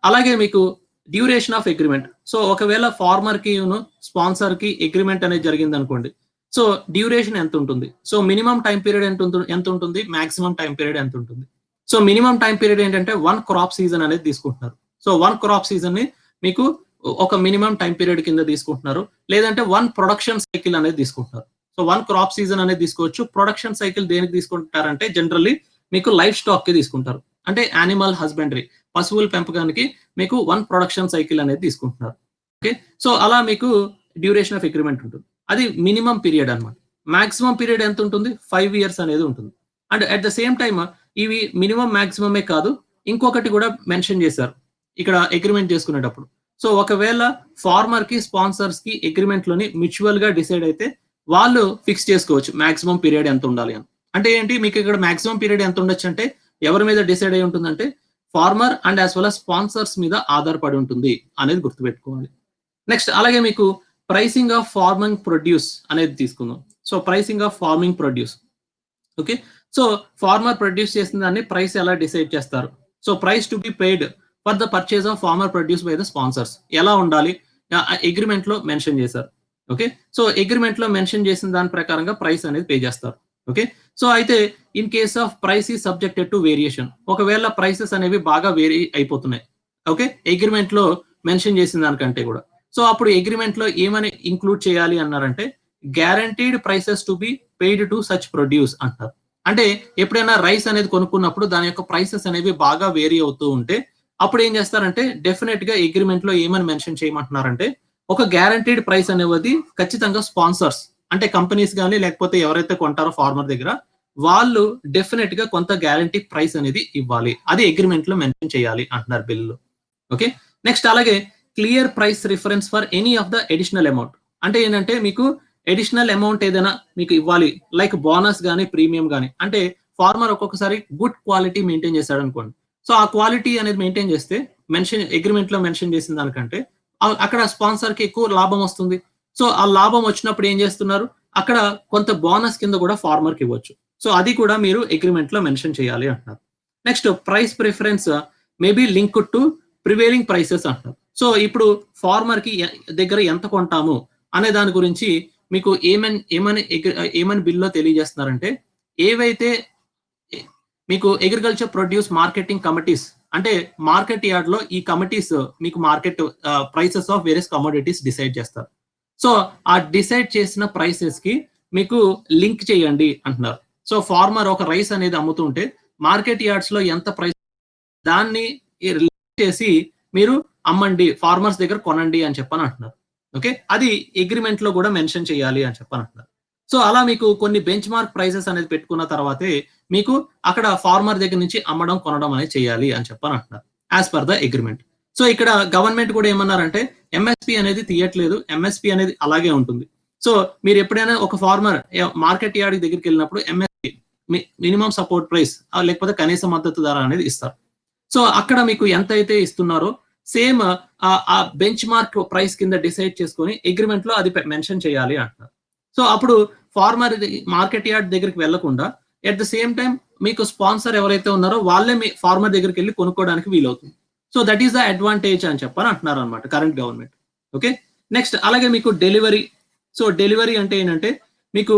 అలాగే మీకు డ్యూరేషన్ ఆఫ్ అగ్రిమెంట్. సో ఒకవేళ ఫార్మర్ కి స్పాన్సర్ కి అగ్రిమెంట్ అనేది జరిగింది అనుకోండి, సో డ్యూరేషన్ ఎంత ఉంటుంది, సో మినిమం టైం పీరియడ్ ఎంత ఉంటుంది, మాక్సిమం టైం పీరియడ్ ఎంత ఉంటుంది. సో మినిమం టైం పీరియడ్ ఏంటంటే 1 క్రాప్ సీజన్ అనేది తీసుకుంటున్నారు. సో 1 క్రాప్ సీజన్ ని మీకు ఒక మినిమం టైం పీరియడ్ కింద తీసుకుంటున్నారు, లేదంటే 1 ప్రొడక్షన్ సైకిల్ అనేది తీసుకుంటున్నారు. సో 1 క్రాప్ సీజన్ అనేది తీసుకోవచ్చు. ప్రొడక్షన్ సైకిల్ దేనికి తీసుకుంటారంటే జనరల్లీ మీకు లైఫ్ స్టాక్ కి తీసుకుంటారు, అంటే యానిమల్ హస్బెండరీ, పశువుల పెంపకానికి మీకు 1 ప్రొడక్షన్ సైకిల్ అనేది తీసుకుంటున్నారు. ఓకే, సో అలా మీకు డ్యూరేషన్ ఆఫ్ అగ్రిమెంట్ ఉంటుంది. అది మినిమం పీరియడ్ అనమాట. మాక్సిమం పీరియడ్ ఎంత ఉంటుంది, 5 years అనేది ఉంటుంది. And at the same time ఇవి మినిమం మాక్సిమమే కాదు, ఇంకొకటి కూడా మెన్షన్ చేశారు ఇక్కడ అగ్రిమెంట్ చేసుకునేటప్పుడు. సో ఒకవేళ ఫార్మర్ కి స్పాన్సర్స్ కి అగ్రిమెంట్ లోని మ్యూచువల్ గా డిసైడ్ అయితే వాళ్ళు ఫిక్స్ చేసుకోవచ్చు మాక్సిమం పీరియడ్ ఎంత ఉండాలి అని. అంటే ఏంటి, మీకు ఇక్కడ మాక్సిమం పీరియడ్ ఎంత ఉండొచ్చు అంటే ఎవరి మీద డిసైడ్ అయి ఉంటుందంటే farmer and as well as sponsors మీద ఆధారపడి ఉంటుంది అనేది గుర్తుపెట్టుకోవాలి. నెక్స్ట్ అలాగే మీకు ప్రైసింగ్ ఆఫ్ ఫార్మింగ్ ప్రొడ్యూస్ అనేది తీసుకుందాం. So pricing of farming produce. Okay, so farmer produce చేసిన దాన్ని ప్రైస్ ఎలా డిసైడ్ చేస్తారు. So price to be paid for the purchase of farmer produce by the sponsors ఎలా ఉండాలి, అగ్రిమెంట్ లో మెన్షన్ చేశారు. ఓకే, సో అగ్రిమెంట్ లో మెన్షన్ చేసిన దాని ప్రకారంగా ప్రైస్ అనేది పే చేస్తారు. ఓకే, సో అయితే ఇన్ కేస్ ఆఫ్ ప్రైస్ ఈ సబ్జెక్టెడ్ టు వేరియేషన్, ఒకవేళ ప్రైసెస్ అనేవి బాగా వేరీ అయిపోతున్నాయి, ఓకే, అగ్రిమెంట్ లో మెన్షన్ చేసిన దానికంటే కూడా, సో అప్పుడు అగ్రిమెంట్ లో ఏమని ఇంక్లూడ్ చేయాలి అన్నారంటే guaranteed prices to be paid to such produce అంటారు. అంటే ఎప్పుడైనా రైస్ అనేది కొనుక్కున్నప్పుడు దాని యొక్క ప్రైసెస్ అనేవి బాగా వేరీ అవుతూ ఉంటే అప్పుడు ఏం చేస్తారంటే డెఫినెట్ గా అగ్రిమెంట్ లో ఏమని మెన్షన్ చేయమంటున్నారంటే ఒక గ్యారంటీడ్ ప్రైస్ అనేది ఖచ్చితంగా స్పాన్సర్స్ అంటే కంపెనీస్ కానీ లేకపోతే ఎవరైతే కొంటారో ఫార్మర్ దగ్గర వాళ్ళు డెఫినెట్ గా కొంత గ్యారంటీ ప్రైస్ అనేది ఇవ్వాలి, అది అగ్రిమెంట్ లో మెన్షన్ చేయాలి అంటున్నారు బిల్లు. ఓకే, నెక్స్ట్ అలాగే clear price reference for any of the additional amount. అంటే ఏంటంటే మీకు అడిషనల్ అమౌంట్ ఏదైనా మీకు ఇవ్వాలి, లైక్ బోనస్ కానీ ప్రీమియం కానీ, అంటే ఫార్మర్ ఒక్కొక్కసారి గుడ్ క్వాలిటీ మెయింటైన్ చేశాడు అనుకోండి, సో ఆ క్వాలిటీ అనేది మెయింటైన్ చేస్తే మెన్షన్ అగ్రిమెంట్ లో మెన్షన్ చేసిన దానికంటే అక్కడ స్పాన్సర్ కి ఎక్కువ లాభం వస్తుంది. సో ఆ లాభం వచ్చినప్పుడు ఏం చేస్తున్నారు, అక్కడ కొంత బోనస్ కింద కూడా ఫార్మర్ కి ఇవ్వచ్చు. సో అది కూడా మీరు అగ్రిమెంట్ లో మెన్షన్ చేయాలి అంటున్నారు. Next price preference maybe link to prevailing prices అంటారు. సో ఇప్పుడు ఫార్మర్ కి దగ్గర ఎంత కొంటాము అనే దాని గురించి మీకు ఏమని బిల్లో తెలియజేస్తున్నారంటే ఏవైతే మీకు అగ్రికల్చర్ ప్రొడ్యూస్ మార్కెటింగ్ కమిటీస్ అంటే మార్కెట్ యార్డ్ లో ఈ కమిటీస్ మీకు market prices of various commodities decide చేస్తారు. సో ఆ డిసైడ్ చేసిన ప్రైసెస్ కి మీకు లింక్ చేయండి అంటున్నారు. సో ఫార్మర్ ఒక రైస్ అనేది అమ్ముతుంటే మార్కెట్ యార్డ్స్ లో ఎంత ప్రైస్ దాన్ని లింక్ చేసి మీరు అమ్మండి, ఫార్మర్స్ దగ్గర కొనండి అని చెప్పని అంటున్నారు. ఓకే, అది అగ్రిమెంట్ లో కూడా మెన్షన్ చేయాలి అని చెప్పని అంటున్నారు. సో అలా మీకు కొన్ని బెంచ్ మార్క్ ప్రైసెస్ అనేది పెట్టుకున్న తర్వాతే మీకు అక్కడ ఫార్మర్ దగ్గర నుంచి అమ్మడం కొనడం అనేది చేయాలి అని చెప్పని అంటున్నారు as per the agreement. So ఇక్కడ గవర్నమెంట్ కూడా ఏమన్నారంటే ఎంఎస్పి అనేది తీయట్లేదు, ఎంఎస్పి అనేది అలాగే ఉంటుంది. సో మీరు ఎప్పుడైనా ఒక ఫార్మర్ మార్కెట్ యార్డ్ దగ్గరికి వెళ్ళినప్పుడు ఎంఎస్పి మినిమం సపోర్ట్ ప్రైస్ లేకపోతే కనీస మద్దతు ధర అనేది ఇస్తారు. సో అక్కడ మీకు ఎంత అయితే ఇస్తున్నారో సేమ్ ఆ బెంచ్ మార్క్ ప్రైస్ కింద డిసైడ్ చేసుకొని అగ్రిమెంట్ లో అది మెన్షన్ చేయాలి అంటున్నారు. సో అప్పుడు ఫార్మర్ మార్కెట్ యార్డ్ దగ్గరికి వెళ్లకుండా ఎట్ ద సేమ్ టైం మీకు స్పాన్సర్ ఎవరైతే ఉన్నారో వాళ్ళే మీ ఫార్మర్ దగ్గరికి వెళ్ళి కొనుక్కోవడానికి వీలవుతుంది. So that is the advantage అని చెప్పని అంటున్నారు అనమాట కరెంట్ గవర్నమెంట్. ఓకే, నెక్స్ట్ అలాగే మీకు డెలివరీ. సో డెలివరీ అంటే ఏంటంటే మీకు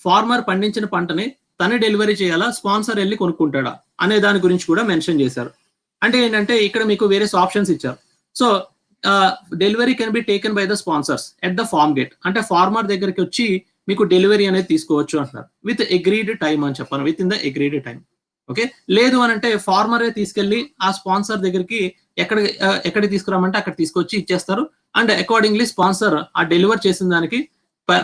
ఫార్మర్ పండించిన పంటని తనే డెలివరీ చేయాలా, స్పాన్సర్ వెళ్ళి కొనుక్కుంటాడా అనే దాని గురించి కూడా మెన్షన్ చేశారు. అంటే ఏంటంటే ఇక్కడ మీకు వేరియస్ ఆప్షన్స్ ఇచ్చారు. So delivery can be taken by the sponsors at the farm gate, అంటే ఫార్మర్ దగ్గరికి వచ్చి మీకు డెలివరీ అనేది తీసుకోవచ్చు అంటున్నారు విత్ అగ్రీడ్ టైం అని చెప్పాను, with in the agreed time. Okay, లేదు అని అంటే ఫార్మరే తీసుకెళ్లి ఆ స్పాన్సర్ దగ్గరికి ఎక్కడికి తీసుకురామంటే అక్కడ తీసుకొచ్చి ఇచ్చేస్తారు. అండ్ అకార్డింగ్లీ స్పాన్సర్ ఆ డెలివర్ చేసిన దానికి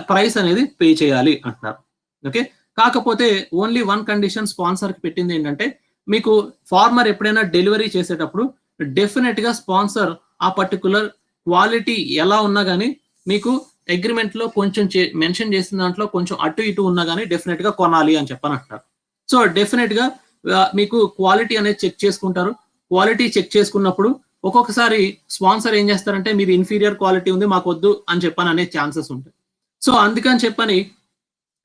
ప్రైస్ అనేది పే చేయాలి అంటున్నారు. ఓకే, కాకపోతే ఓన్లీ వన్ కండిషన్ స్పాన్సర్ కి పెట్టింది ఏంటంటే మీకు ఫార్మర్ ఎప్పుడైనా డెలివరీ చేసేటప్పుడు డెఫినెట్ గా స్పాన్సర్ ఆ పర్టికులర్ క్వాలిటీ ఎలా ఉన్నా కానీ మీకు అగ్రిమెంట్ లో కొంచెం మెన్షన్ చేసిన దాంట్లో కొంచెం అటు ఇటు ఉన్నా కానీ డెఫినెట్ గా కొనాలి అని చెప్పని అంటారు. సో డెఫినెట్ గా మీకు క్వాలిటీ అనేది చెక్ చేసుకుంటారు. క్వాలిటీ చెక్ చేసుకున్నప్పుడు ఒక్కొక్కసారి స్పాన్సర్ ఏం చేస్తారంటే మీరు ఇన్ఫీరియర్ క్వాలిటీ ఉంది మాకు వద్దు అని చెప్పని అనే ఛాన్సెస్ ఉంటాయి. సో అందుకని చెప్పని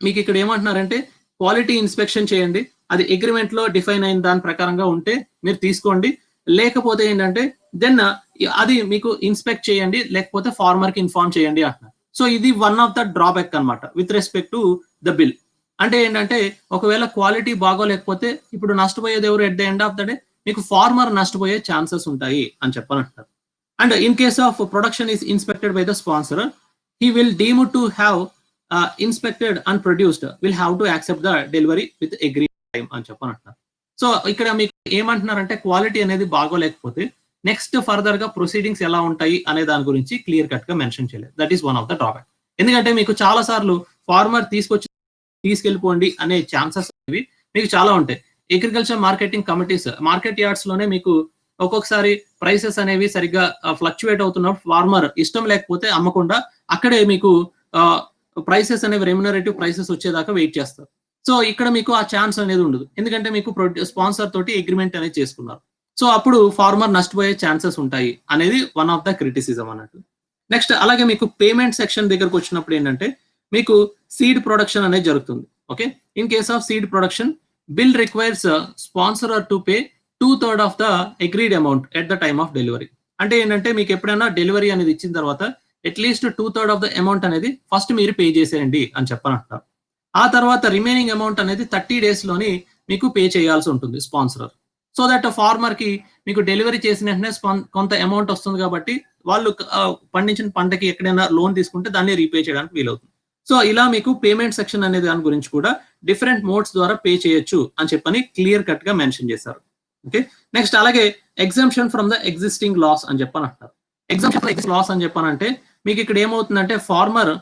మీకు ఇక్కడ ఏమంటున్నారంటే క్వాలిటీ ఇన్స్పెక్షన్ చేయండి, అది అగ్రిమెంట్ లో డిఫైన్ అయిన దాని ప్రకారంగా ఉంటే మీరు తీసుకోండి, లేకపోతే ఏంటంటే దెన్ అది మీకు ఇన్స్పెక్ట్ చేయండి, లేకపోతే ఫార్మర్ కి ఇన్ఫార్మ్ చేయండి అంటున్నారు. సో ఇది వన్ ఆఫ్ ద డ్రాబ్యాక్ అనమాట with respect to the bill. అంటే ఏంటంటే ఒకవేళ క్వాలిటీ బాగోలేకపోతే ఇప్పుడు నష్టపోయేది ఎవరు? At the end of the day మీకు ఫార్మర్ నష్టపోయే ఛాన్సెస్ ఉంటాయి అని చెప్పనంటారు. And in case of production is inspected by the sponsor, he will deem to have inspected and produced will have to accept the delivery with agree time అని చెప్పనంటారు. So ఇక్కడ మీకు ఏమంటున్నారంటే క్వాలిటీ అనేది బాగోలేకపోతే నెక్స్ట్ ఫర్దర్ గా proceedings ఎలా ఉంటాయి అనే దాని గురించి క్లియర్ కట్ గా మెన్షన్ చేయలేదు. That is one of the drawback. ఎందుకంటే మీకు చాలా సార్లు ఫార్మర్ తీసుకెళ్ళిపోండి అనే ఛాన్సెస్ అనేవి మీకు చాలా ఉంటాయి. Agriculture marketing committees market yards లోనే మీకు ఒక్కొక్కసారి ప్రైసెస్ అనేవి సరిగ్గా ఫ్లక్చువేట్ అవుతున్నప్పుడు ఫార్మర్ ఇష్టం లేకపోతే అమ్మకుండా అక్కడే మీకు ప్రైసెస్ అనేవి రెమ్యునరేటివ్ ప్రైసెస్ వచ్చేదాకా వెయిట్ చేస్తారు. సో ఇక్కడ మీకు ఆ ఛాన్స్ అనేది ఉండదు, ఎందుకంటే మీకు స్పాన్సర్ తోటి అగ్రిమెంట్ అనేది చేసుకున్నారు. సో అప్పుడు ఫార్మర్ నష్టపోయే ఛాన్సెస్ ఉంటాయి అనేది వన్ ఆఫ్ ద క్రిటిసిజం అన్నట్టు. నెక్స్ట్ అలాగే మీకు పేమెంట్ సెక్షన్ దగ్గరకు వచ్చినప్పుడు ఏంటంటే మీకు సీడ్ ప్రొడక్షన్ అనేది జరుగుతుంది. Okay, in case of seed production bill requires sponsor to pay 2/3 of the agreed amount at the time of delivery. అంటే ఏంటంటే మీకు ఎప్పుడైనా డెలివరీ అనేది ఇచ్చిన తర్వాత అట్లీస్ట్ 2/3 ఆఫ్ ద అమౌంట్ అనేది ఫస్ట్ మీరు పే చేసేయండి అని చెప్పనంటారు. ఆ తర్వాత రిమైనింగ్ అమౌంట్ అనేది 30 days లోని మీకు పే చేయాల్సి ఉంటుంది స్పాన్సర్. సో దట్ ఫార్మర్ కి మీకు డెలివరీ చేసిన వెంటనే కొంత అమౌంట్ వస్తుంది కాబట్టి వాళ్ళు పండించిన పంటకి ఎక్కడైనా లోన్ తీసుకుంటే దాన్ని రీపే చేయడానికి వీలవుతుంది. సో ఇలా మీకు పేమెంట్ సెక్షన్ అనే దాని గురించి కూడా డిఫరెంట్ మోడ్స్ ద్వారా పే చేయొచ్చు అని చెప్పని క్లియర్ కట్ గా మెన్షన్ చేశారు. ఓకే, నెక్స్ట్ అలాగే exemption from the existing laws అని చెప్పని అంటారు. ఎగ్జంప్షన్ లాస్ అని చెప్పానంటే మీకు ఇక్కడ ఏమవుతుందంటే farmer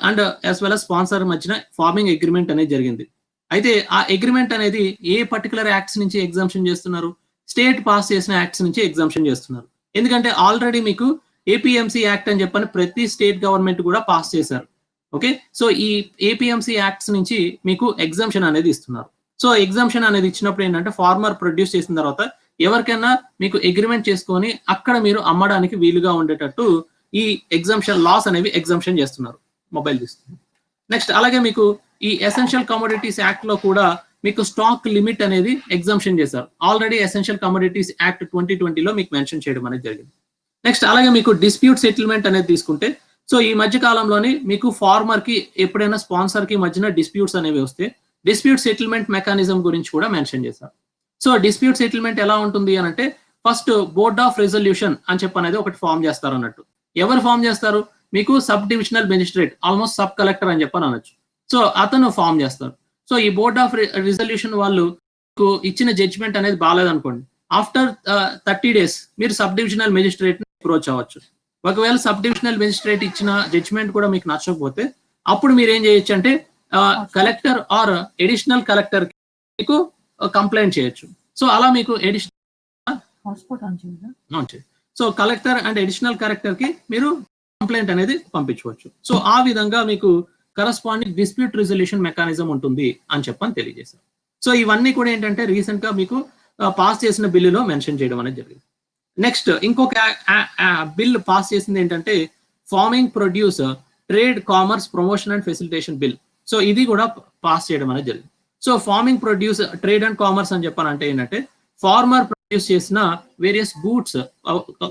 and as well as sponsor మధ్యన ఫార్మింగ్ అగ్రిమెంట్ అనేది జరిగింది. అయితే ఆ అగ్రిమెంట్ అనేది ఏ పర్టికులర్ యాక్ట్స్ నుంచి ఎగ్జంప్షన్ చేస్తున్నారు? స్టేట్ పాస్ చేసిన యాక్ట్స్ నుంచి ఎగ్జంప్షన్ చేస్తున్నారు. ఎందుకంటే ఆల్రెడీ మీకు ఏపీఎంసీ యాక్ట్ అని చెప్పని ప్రతి స్టేట్ గవర్నమెంట్ కూడా పాస్ చేశారు. ఓకే, సో ఈ ఏపీఎంసీ యాక్ట్స్ నుంచి మీకు ఎగ్జంప్షన్ అనేది ఇస్తున్నారు. సో ఎగ్జంప్షన్ అనేది ఇచ్చినప్పుడు ఏంటంటే ఫార్మర్ ప్రొడ్యూస్ చేసిన తర్వాత ఎవరికైనా మీకు అగ్రిమెంట్ చేసుకొని అక్కడ మీరు అమ్మడానికి వీలుగా ఉండేటట్టు ఈ ఎగ్జంప్షన్ లాస్ అనేవి ఎగ్జంప్షన్ చేస్తున్నారు. మొబైల్ తీస్తుంది. నెక్స్ట్ అలాగే మీకు ఈ ఎసెన్షియల్ కమోడిటీస్ యాక్ట్ లో కూడా మీకు స్టాక్ లిమిట్ అనేది ఎగ్జంప్షన్ చేశారు. ఆల్రెడీ ఎసెన్షియల్ కమోడిటీస్ యాక్ట్ 2020లో మీకు మెన్షన్ చేయడం అనేది జరిగింది. నెక్స్ట్ అలాగే మీకు డిస్ప్యూట్ సెటిల్మెంట్ అనేది తీసుకుంటే సో ఈ మధ్య కాలంలోని మీకు ఫార్మర్ కి ఎప్పుడైనా స్పాన్సర్ కి మధ్యన డిస్ప్యూట్స్ అనేవి వస్తే డిస్ప్యూట్ సెటిల్మెంట్ మెకానిజం గురించి కూడా మెన్షన్ చేశారు. సో డిస్ప్యూట్ సెటిల్మెంట్ ఎలా ఉంటుంది అని అంటే ఫస్ట్ బోర్డ్ ఆఫ్ రెజల్యూషన్ అని చెప్పి అనేది ఒకటి ఫామ్ చేస్తారు అన్నట్టు. ఎవరు ఫామ్ చేస్తారు? మీకు sub divisional magistrate, almost sub collector అని చెప్పని అనొచ్చు. సో అతను ఫామ్ చేస్తారు. సో ఈ బోర్డ్ ఆఫ్ రిజల్యూషన్ వాళ్ళు ఇచ్చిన జడ్జ్మెంట్ అనేది బాగాలేదనుకోండి, ఆఫ్టర్ 30 days మీరు సబ్ డివిజనల్ మెజిస్ట్రేట్ అప్రోచ్ అవ్వచ్చు. ఒకవేళ సబ్ డివిజనల్ మెజిస్ట్రేట్ ఇచ్చిన జడ్జ్మెంట్ కూడా మీకు నచ్చకపోతే అప్పుడు మీరు ఏం చేయొచ్చు అంటే కలెక్టర్ ఆర్ ఎడిషనల్ కలెక్టర్ మీకు కంప్లైంట్ చేయొచ్చు. సో అలా మీకు so collector and additional collector కి మీరు కంప్లైంట్ అనేది పంపించవచ్చు. సో ఆ విధంగా మీకు కరస్పాండింగ్ డిస్ప్యూట్ రిజల్యూషన్ మెకానిజం ఉంటుంది అని చెప్పని తెలియజేశారు. సో ఇవన్నీ కూడా ఏంటంటే రీసెంట్ గా మీకు పాస్ చేసిన బిల్లులో మెన్షన్ చేయడం అనేది జరిగింది. నెక్స్ట్ ఇంకొక బిల్ పాస్ చేసింది ఏంటంటే farming produce trade commerce promotion and facilitation bill. So ఇది కూడా పాస్ చేయడం అనేది జరిగింది. So farming produce trade and commerce అని చెప్పాలంటే ఏంటంటే ఫార్మర్ ప్రొడ్యూస్ చేసిన వేరియస్ గూడ్స్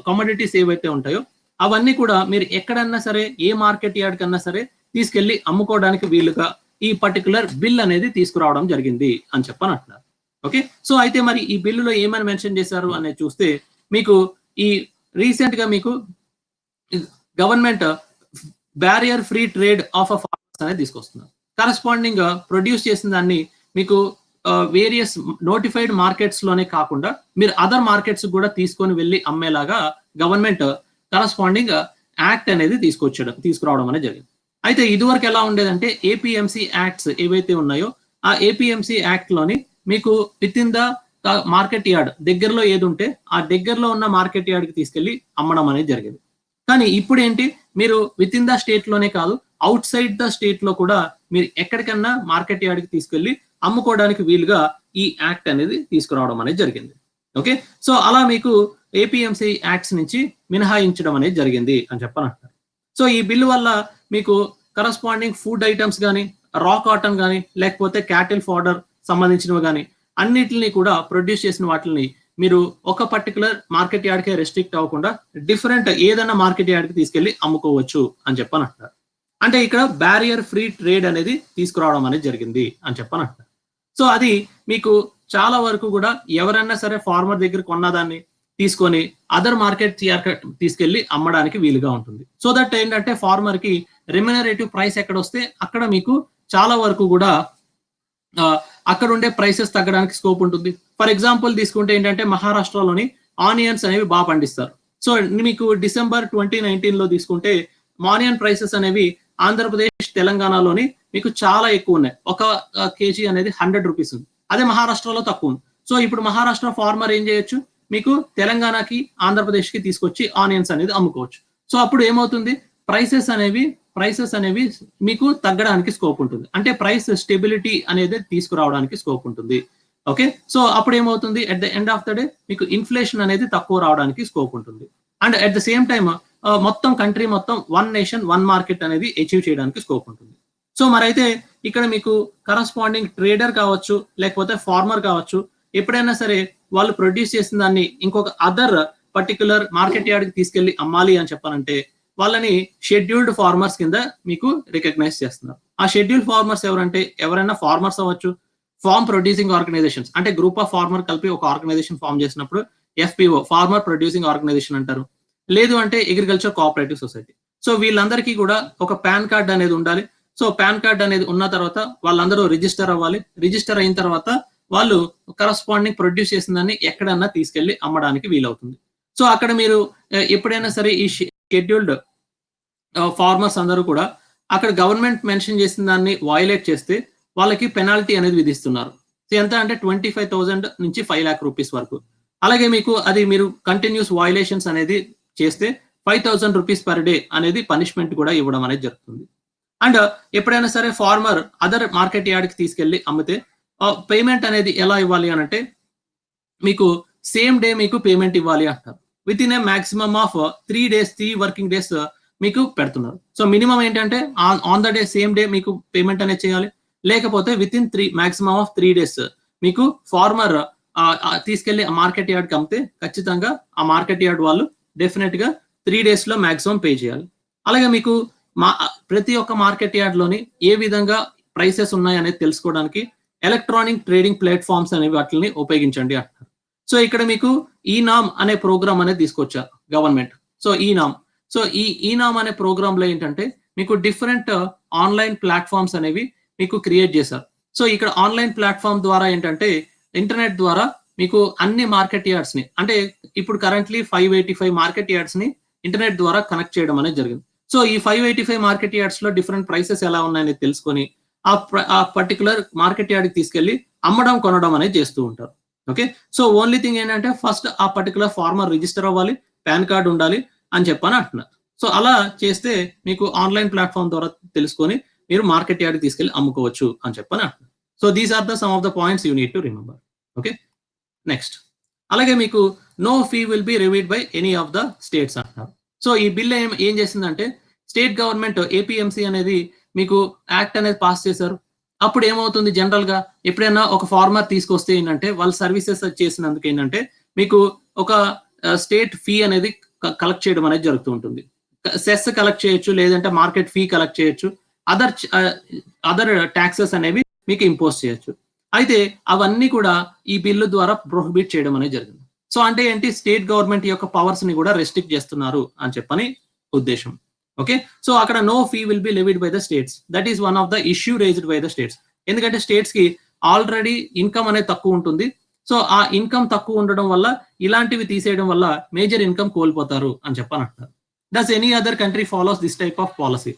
కమోడిటీస్ ఏవైతే ఉంటాయో అవన్నీ కూడా మీరు ఎక్కడన్నా సరే ఏ మార్కెట్ యార్డ్ కన్నా సరే తీసుకెళ్లి అమ్ముకోవడానికి వీలుగా ఈ పర్టికులర్ బిల్ అనేది తీసుకురావడం జరిగింది అని చెప్పని అంటున్నారు. ఓకే, సో అయితే మరి ఈ బిల్లులో ఏమని మెన్షన్ చేశారు అనేది చూస్తే మీకు ఈ రీసెంట్ గా మీకు government barrier free trade of farmers అనేది తీసుకొస్తున్నారు. కరస్పాండింగ్ ప్రొడ్యూస్ చేసిన దాన్ని మీకు వేరియస్ నోటిఫైడ్ మార్కెట్స్ లోనే కాకుండా మీరు అదర్ మార్కెట్స్ కూడా తీసుకొని వెళ్ళి అమ్మేలాగా గవర్నమెంట్ కరస్పాండింగ్ యాక్ట్ అనేది తీసుకురావడం అనేది జరిగింది. అయితే ఇదివరకు ఎలా ఉండేదంటే ఏపీఎంసీ యాక్ట్స్ ఏవైతే ఉన్నాయో ఆ ఏపీఎంసీ యాక్ట్ లోని మీకు with in the market yard దగ్గరలో ఏది ఉంటే ఆ దగ్గరలో ఉన్న మార్కెట్ యార్డ్ కి తీసుకెళ్లి అమ్మడం అనేది జరిగేది. కానీ ఇప్పుడు ఏంటి, మీరు విత్ ఇన్ ద స్టేట్ లోనే కాదు అవుట్ సైడ్ ద స్టేట్ లో కూడా మీరు ఎక్కడికన్నా మార్కెట్ యార్డ్ కి తీసుకెళ్లి అమ్ముకోవడానికి వీలుగా ఈ యాక్ట్ అనేది తీసుకురావడం అనేది జరిగింది. ఓకే, సో అలా మీకు ఏపీఎంసీ యాక్ట్స్ నుంచి మినహాయించడం అనేది జరిగింది అని చెప్పనంటున్నారు. సో ఈ బిల్లు వల్ల మీకు కరస్పాండింగ్ ఫుడ్ ఐటమ్స్ కానీ రా కాటన్ కానీ లేకపోతే క్యాటిల్ ఫాడర్ సంబంధించినవి కానీ అన్నిటిని కూడా ప్రొడ్యూస్ చేసిన వాటిని మీరు ఒక పర్టికులర్ మార్కెట్ యార్డ్కే రెస్ట్రిక్ట్ అవ్వకుండా డిఫరెంట్ ఏదైనా మార్కెట్ యార్డ్కి తీసుకెళ్లి అమ్ముకోవచ్చు అని చెప్పని అంటారు. అంటే ఇక్కడ బ్యారియర్ ఫ్రీ ట్రేడ్ అనేది తీసుకురావడం అనేది జరిగింది అని చెప్పని అంటారు. సో అది మీకు చాలా వరకు కూడా ఎవరైనా సరే ఫార్మర్ దగ్గర కొన్నదాన్ని తీసుకొని అదర్ మార్కెట్ తీసుకెళ్లి అమ్మడానికి వీలుగా ఉంటుంది. సో దట్ ఏంటంటే ఫార్మర్ కి రెమ్యునరేటివ్ ప్రైస్ ఎక్కడ వస్తే అక్కడ మీకు చాలా వరకు కూడా అక్కడ ఉండే ప్రైసెస్ తగ్గడానికి స్కోప్ ఉంటుంది. ఫర్ ఎగ్జాంపుల్ తీసుకుంటే ఏంటంటే మహారాష్ట్రలోని ఆనియన్స్ అనేవి బాగా పండిస్తారు. సో మీకు డిసెంబర్ 2019 లో తీసుకుంటే ఆనియన్ ప్రైసెస్ అనేవి ఆంధ్రప్రదేశ్ తెలంగాణలోని మీకు చాలా ఎక్కువ ఉన్నాయి. ఒక కేజీ అనేది 100 రూపీస్ ఉంది. అదే మహారాష్ట్రలో తక్కువ ఉంది. సో ఇప్పుడు మహారాష్ట్ర ఫార్మర్ ఏం చేయొచ్చు, మీకు తెలంగాణకి ఆంధ్రప్రదేశ్కి తీసుకొచ్చి ఆనియన్స్ అనేది అమ్ముకోవచ్చు. సో అప్పుడు ఏమవుతుంది, ప్రైసెస్ అనేవి మీకు తగ్గడానికి స్కోప్ ఉంటుంది. అంటే ప్రైస్ స్టెబిలిటీ అనేది తీసుకురావడానికి స్కోప్ ఉంటుంది. ఓకే, సో అప్పుడు ఏమవుతుంది, at the end of the day మీకు ఇన్ఫ్లేషన్ అనేది తక్కువ రావడానికి స్కోప్ ఉంటుంది. And at the same time మొత్తం కంట్రీ మొత్తం వన్ నేషన్ వన్ మార్కెట్ అనేది అచీవ్ చేయడానికి స్కోప్ ఉంటుంది. సో మరైతే ఇక్కడ మీకు కరస్పాండింగ్ ట్రేడర్ కావచ్చు లేకపోతే ఫార్మర్ కావచ్చు, ఎప్పుడైనా సరే వాళ్ళు ప్రొడ్యూస్ చేసిన దాన్ని ఇంకొక అదర్ పర్టికులర్ మార్కెట్ యార్డ్కి తీసుకెళ్లి అమ్మాలి అని చెప్పాలంటే వాళ్ళని షెడ్యూల్డ్ ఫార్మర్స్ కింద మీకు రికగ్నైజ్ చేస్తున్నారు. ఆ షెడ్యూల్డ్ ఫార్మర్స్ ఎవరంటే ఎవరైనా ఫార్మర్స్ అవ్వచ్చు, ఫార్మ్ ప్రొడ్యూసింగ్ ఆర్గనైజేషన్స్ అంటే గ్రూప్ ఆఫ్ ఫార్మర్ కలిపి ఒక ఆర్గనైజేషన్ ఫామ్ చేసినప్పుడు ఎఫ్పిఓ ఫార్మర్ ప్రొడ్యూసింగ్ ఆర్గనైజేషన్ అంటారు. లేదు అంటే అగ్రికల్చర్ కోఆపరేటివ్ సొసైటీ. సో వీళ్ళందరికీ కూడా ఒక పాన్ కార్డ్ అనేది ఉండాలి. సో పాన్ కార్డ్ అనేది ఉన్న తర్వాత వాళ్ళందరూ రిజిస్టర్ అవ్వాలి. రిజిస్టర్ అయిన తర్వాత వాళ్ళు కరస్పాండింగ్ ప్రొడ్యూస్ చేసిన దాన్ని ఎక్కడన్నా తీసుకెళ్లి అమ్మడానికి వీలవుతుంది. సో అక్కడ మీరు ఎప్పుడైనా సరే ఈ షెడ్యూల్డ్ ఫార్మర్స్ అందరూ కూడా అక్కడ గవర్నమెంట్ మెన్షన్ చేసిన దాన్ని వయలేట్ చేస్తే వాళ్ళకి పెనాల్టీ అనేది విధిస్తున్నారు. సో ఎంత అంటే 25,000 నుంచి 5 lakh రూపీస్ వరకు. అలాగే మీకు అది మీరు కంటిన్యూస్ వయలేషన్స్ అనేది చేస్తే 5,000 రూపీస్ పర్ డే అనేది పనిష్మెంట్ కూడా ఇవ్వడం అనేది జరుగుతుంది. అండ్ ఎప్పుడైనా సరే ఫార్మర్ అదర్ మార్కెట్ యార్డ్కి తీసుకెళ్లి అమ్మితే పేమెంట్ అనేది ఎలా ఇవ్వాలి అని అంటే మీకు సేమ్ డే మీకు పేమెంట్ ఇవ్వాలి అంటారు. With in a maximum of 3 working days మీకు పెడుతున్నారు. సో మినిమం ఏంటంటే on the day same day మీకు పేమెంట్ అనేది చేయాలి. లేకపోతే with in maximum of 3 days మీకు ఫార్మర్ తీసుకెళ్లి మార్కెట్ యార్డ్కి అమ్మితే ఖచ్చితంగా ఆ మార్కెట్ యార్డ్ వాళ్ళు డెఫినెట్ గా 3 days లో మాక్సిమం పే చేయాలి. అలాగే మీకు ప్రతి ఒక్క మార్కెట్ యార్డ్ లోని ఏ విధంగా ప్రైసెస్ ఉన్నాయి అనేది తెలుసుకోవడానికి ఎలక్ట్రానిక్ ట్రేడింగ్ ప్లాట్ఫామ్స్ అనే వాటిని ఉపయోగించండి అంటారు. సో ఇక్కడ మీకు ఈనామ్ అనే ప్రోగ్రామ్ అనేది తీసుకొచ్చారు గవర్నమెంట్. సో ఈనామ్ అనే ప్రోగ్రామ్ లో ఏంటంటే మీకు డిఫరెంట్ ఆన్లైన్ ప్లాట్ఫామ్స్ అనేవి మీకు క్రియేట్ చేశారు. సో ఇక్కడ ఆన్లైన్ ప్లాట్ఫామ్ ద్వారా ఏంటంటే ఇంటర్నెట్ ద్వారా మీకు అన్ని మార్కెట్ యార్డ్స్ ని, అంటే ఇప్పుడు కరెంట్లీ 585 మార్కెట్ యార్డ్స్ ని ఇంటర్నెట్ ద్వారా కనెక్ట్ చేయడం అనేది జరిగింది. సో ఈ 585 మార్కెట్ యార్డ్స్ లో డిఫరెంట్ ప్రైసెస్ ఎలా ఉన్నాయని తెలుసుకొని ఆ పర్టికులర్ మార్కెట్ యార్డ్ కి తీసుకెళ్లి అమ్మడం కొనడం అనేది చేస్తూ ఉంటారు. ఓకే, సో ఓన్లీ థింగ్ ఏంటంటే ఫస్ట్ ఆ పర్టికులర్ ఫార్మర్ రిజిస్టర్ అవ్వాలి, పాన్ కార్డ్ ఉండాలి అని చెప్పని అంటున్నారు. సో అలా చేస్తే మీకు ఆన్లైన్ ప్లాట్ఫామ్ ద్వారా తెలుసుకొని మీరు మార్కెట్ యార్డ్ తీసుకెళ్లి అమ్ముకోవచ్చు అని చెప్పని అంటున్నారు. So these are the some of the points you need to remember. Okay, next అలాగే మీకు no fee will be levied by any of the states అంటున్నారు. సో ఈ బిల్ ఏం చేసిందంటే స్టేట్ గవర్నమెంట్ ఏపీఎంసీ అనేది మీకు యాక్ట్ అనేది పాస్ చేశారు. అప్పుడు ఏమవుతుంది, జనరల్ గా ఎప్పుడైనా ఒక ఫార్మర్ తీసుకొస్తే ఏంటంటే వాళ్ళు సర్వీసెస్ చేసినందుకు ఏంటంటే మీకు ఒక స్టేట్ ఫీ అనేది కలెక్ట్ చేయడం అనేది జరుగుతూ ఉంటుంది. సెస్ కలెక్ట్ చేయొచ్చు, లేదంటే మార్కెట్ ఫీ కలెక్ట్ చేయొచ్చు, అదర్ ట్యాక్సెస్ అనేవి మీకు ఇంపోజ్ చేయొచ్చు. అయితే అవన్నీ కూడా ఈ బిల్లు ద్వారా ప్రొహిబిట్ చేయడం అనేది జరిగింది. సో అంటే ఏంటి, స్టేట్ గవర్నమెంట్ యొక్క పవర్స్ ని కూడా రెస్ట్రిక్ట్ చేస్తున్నారు అని చెప్పని ఉద్దేశం. ఓకే, సో అక్కడ no fee will be levied by the states. That is one of the issue raised by the states. ఎందుకంటే స్టేట్స్ కి ఆల్రెడీ ఇన్కమ్ అనేది తక్కువ ఉంటుంది. సో ఆ ఇన్కమ్ తక్కువ ఉండడం వల్ల ఇలాంటివి తీసేయడం వల్ల మేజర్ ఇన్కమ్ కోల్పోతారు అని చెప్పని అంటారు. Does any other country follows this type of policy?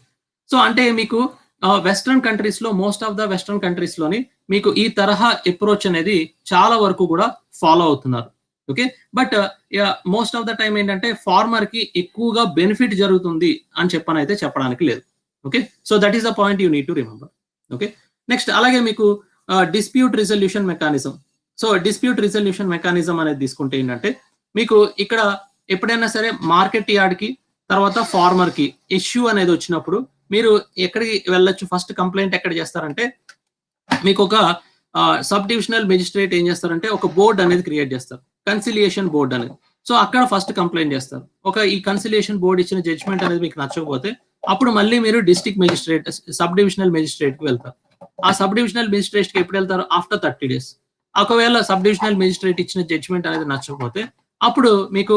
So అంటే మీకు వెస్ట్రన్ కంట్రీస్ లో, most of the western countries లోని మీకు ఈ తరహా అప్రోచ్ అనేది చాలా వరకు కూడా ఫాలో అవుతున్నారు. Okay, but most of the time ఏంటంటే ఫార్మర్ కి ఎక్కువగా బెనిఫిట్ జరుగుతుంది అని చెప్పనైతే చెప్పడానికి లేదు. Okay, so that is the point you need to remember. Okay, next అలాగే మీకు dispute resolution mechanism. So dispute resolution mechanism అనేది తీసుకుంటే ఏంటంటే మీకు ఇక్కడ ఎప్పుడైనా సరే మార్కెట్ యార్డ్ కి తర్వాత ఫార్మర్ కి ఇష్యూ అనేది వచ్చినప్పుడు మీరు ఎక్కడికి వెళ్ళొచ్చు, ఫస్ట్ కంప్లైంట్ ఎక్కడ చేస్తారంటే మీకు ఒక సబ్ డివిజనల్ మెజిస్ట్రేట్ ఏం చేస్తారంటే ఒక బోర్డు అనేది క్రియేట్ చేస్తారు, కన్సిలియేషన్ బోర్డు అనేది. సో అక్కడ ఫస్ట్ కంప్లైంట్ చేస్తారు. ఈ కన్సిలియేషన్ బోర్డు ఇచ్చిన జడ్జ్మెంట్ అనేది మీకు నచ్చకపోతే అప్పుడు మళ్ళీ మీరు district magistrate, sub divisional magistrate కి వెళ్తారు. ఆ సబ్ డివిజనల్ మెజిస్ట్రేట్ కి ఎప్పుడు వెళ్తారు, ఆఫ్టర్ 30 days. ఒకవేళ సబ్ డివిజనల్ మెజిస్ట్రేట్ ఇచ్చిన జడ్జ్మెంట్ అనేది నచ్చకపోతే అప్పుడు మీకు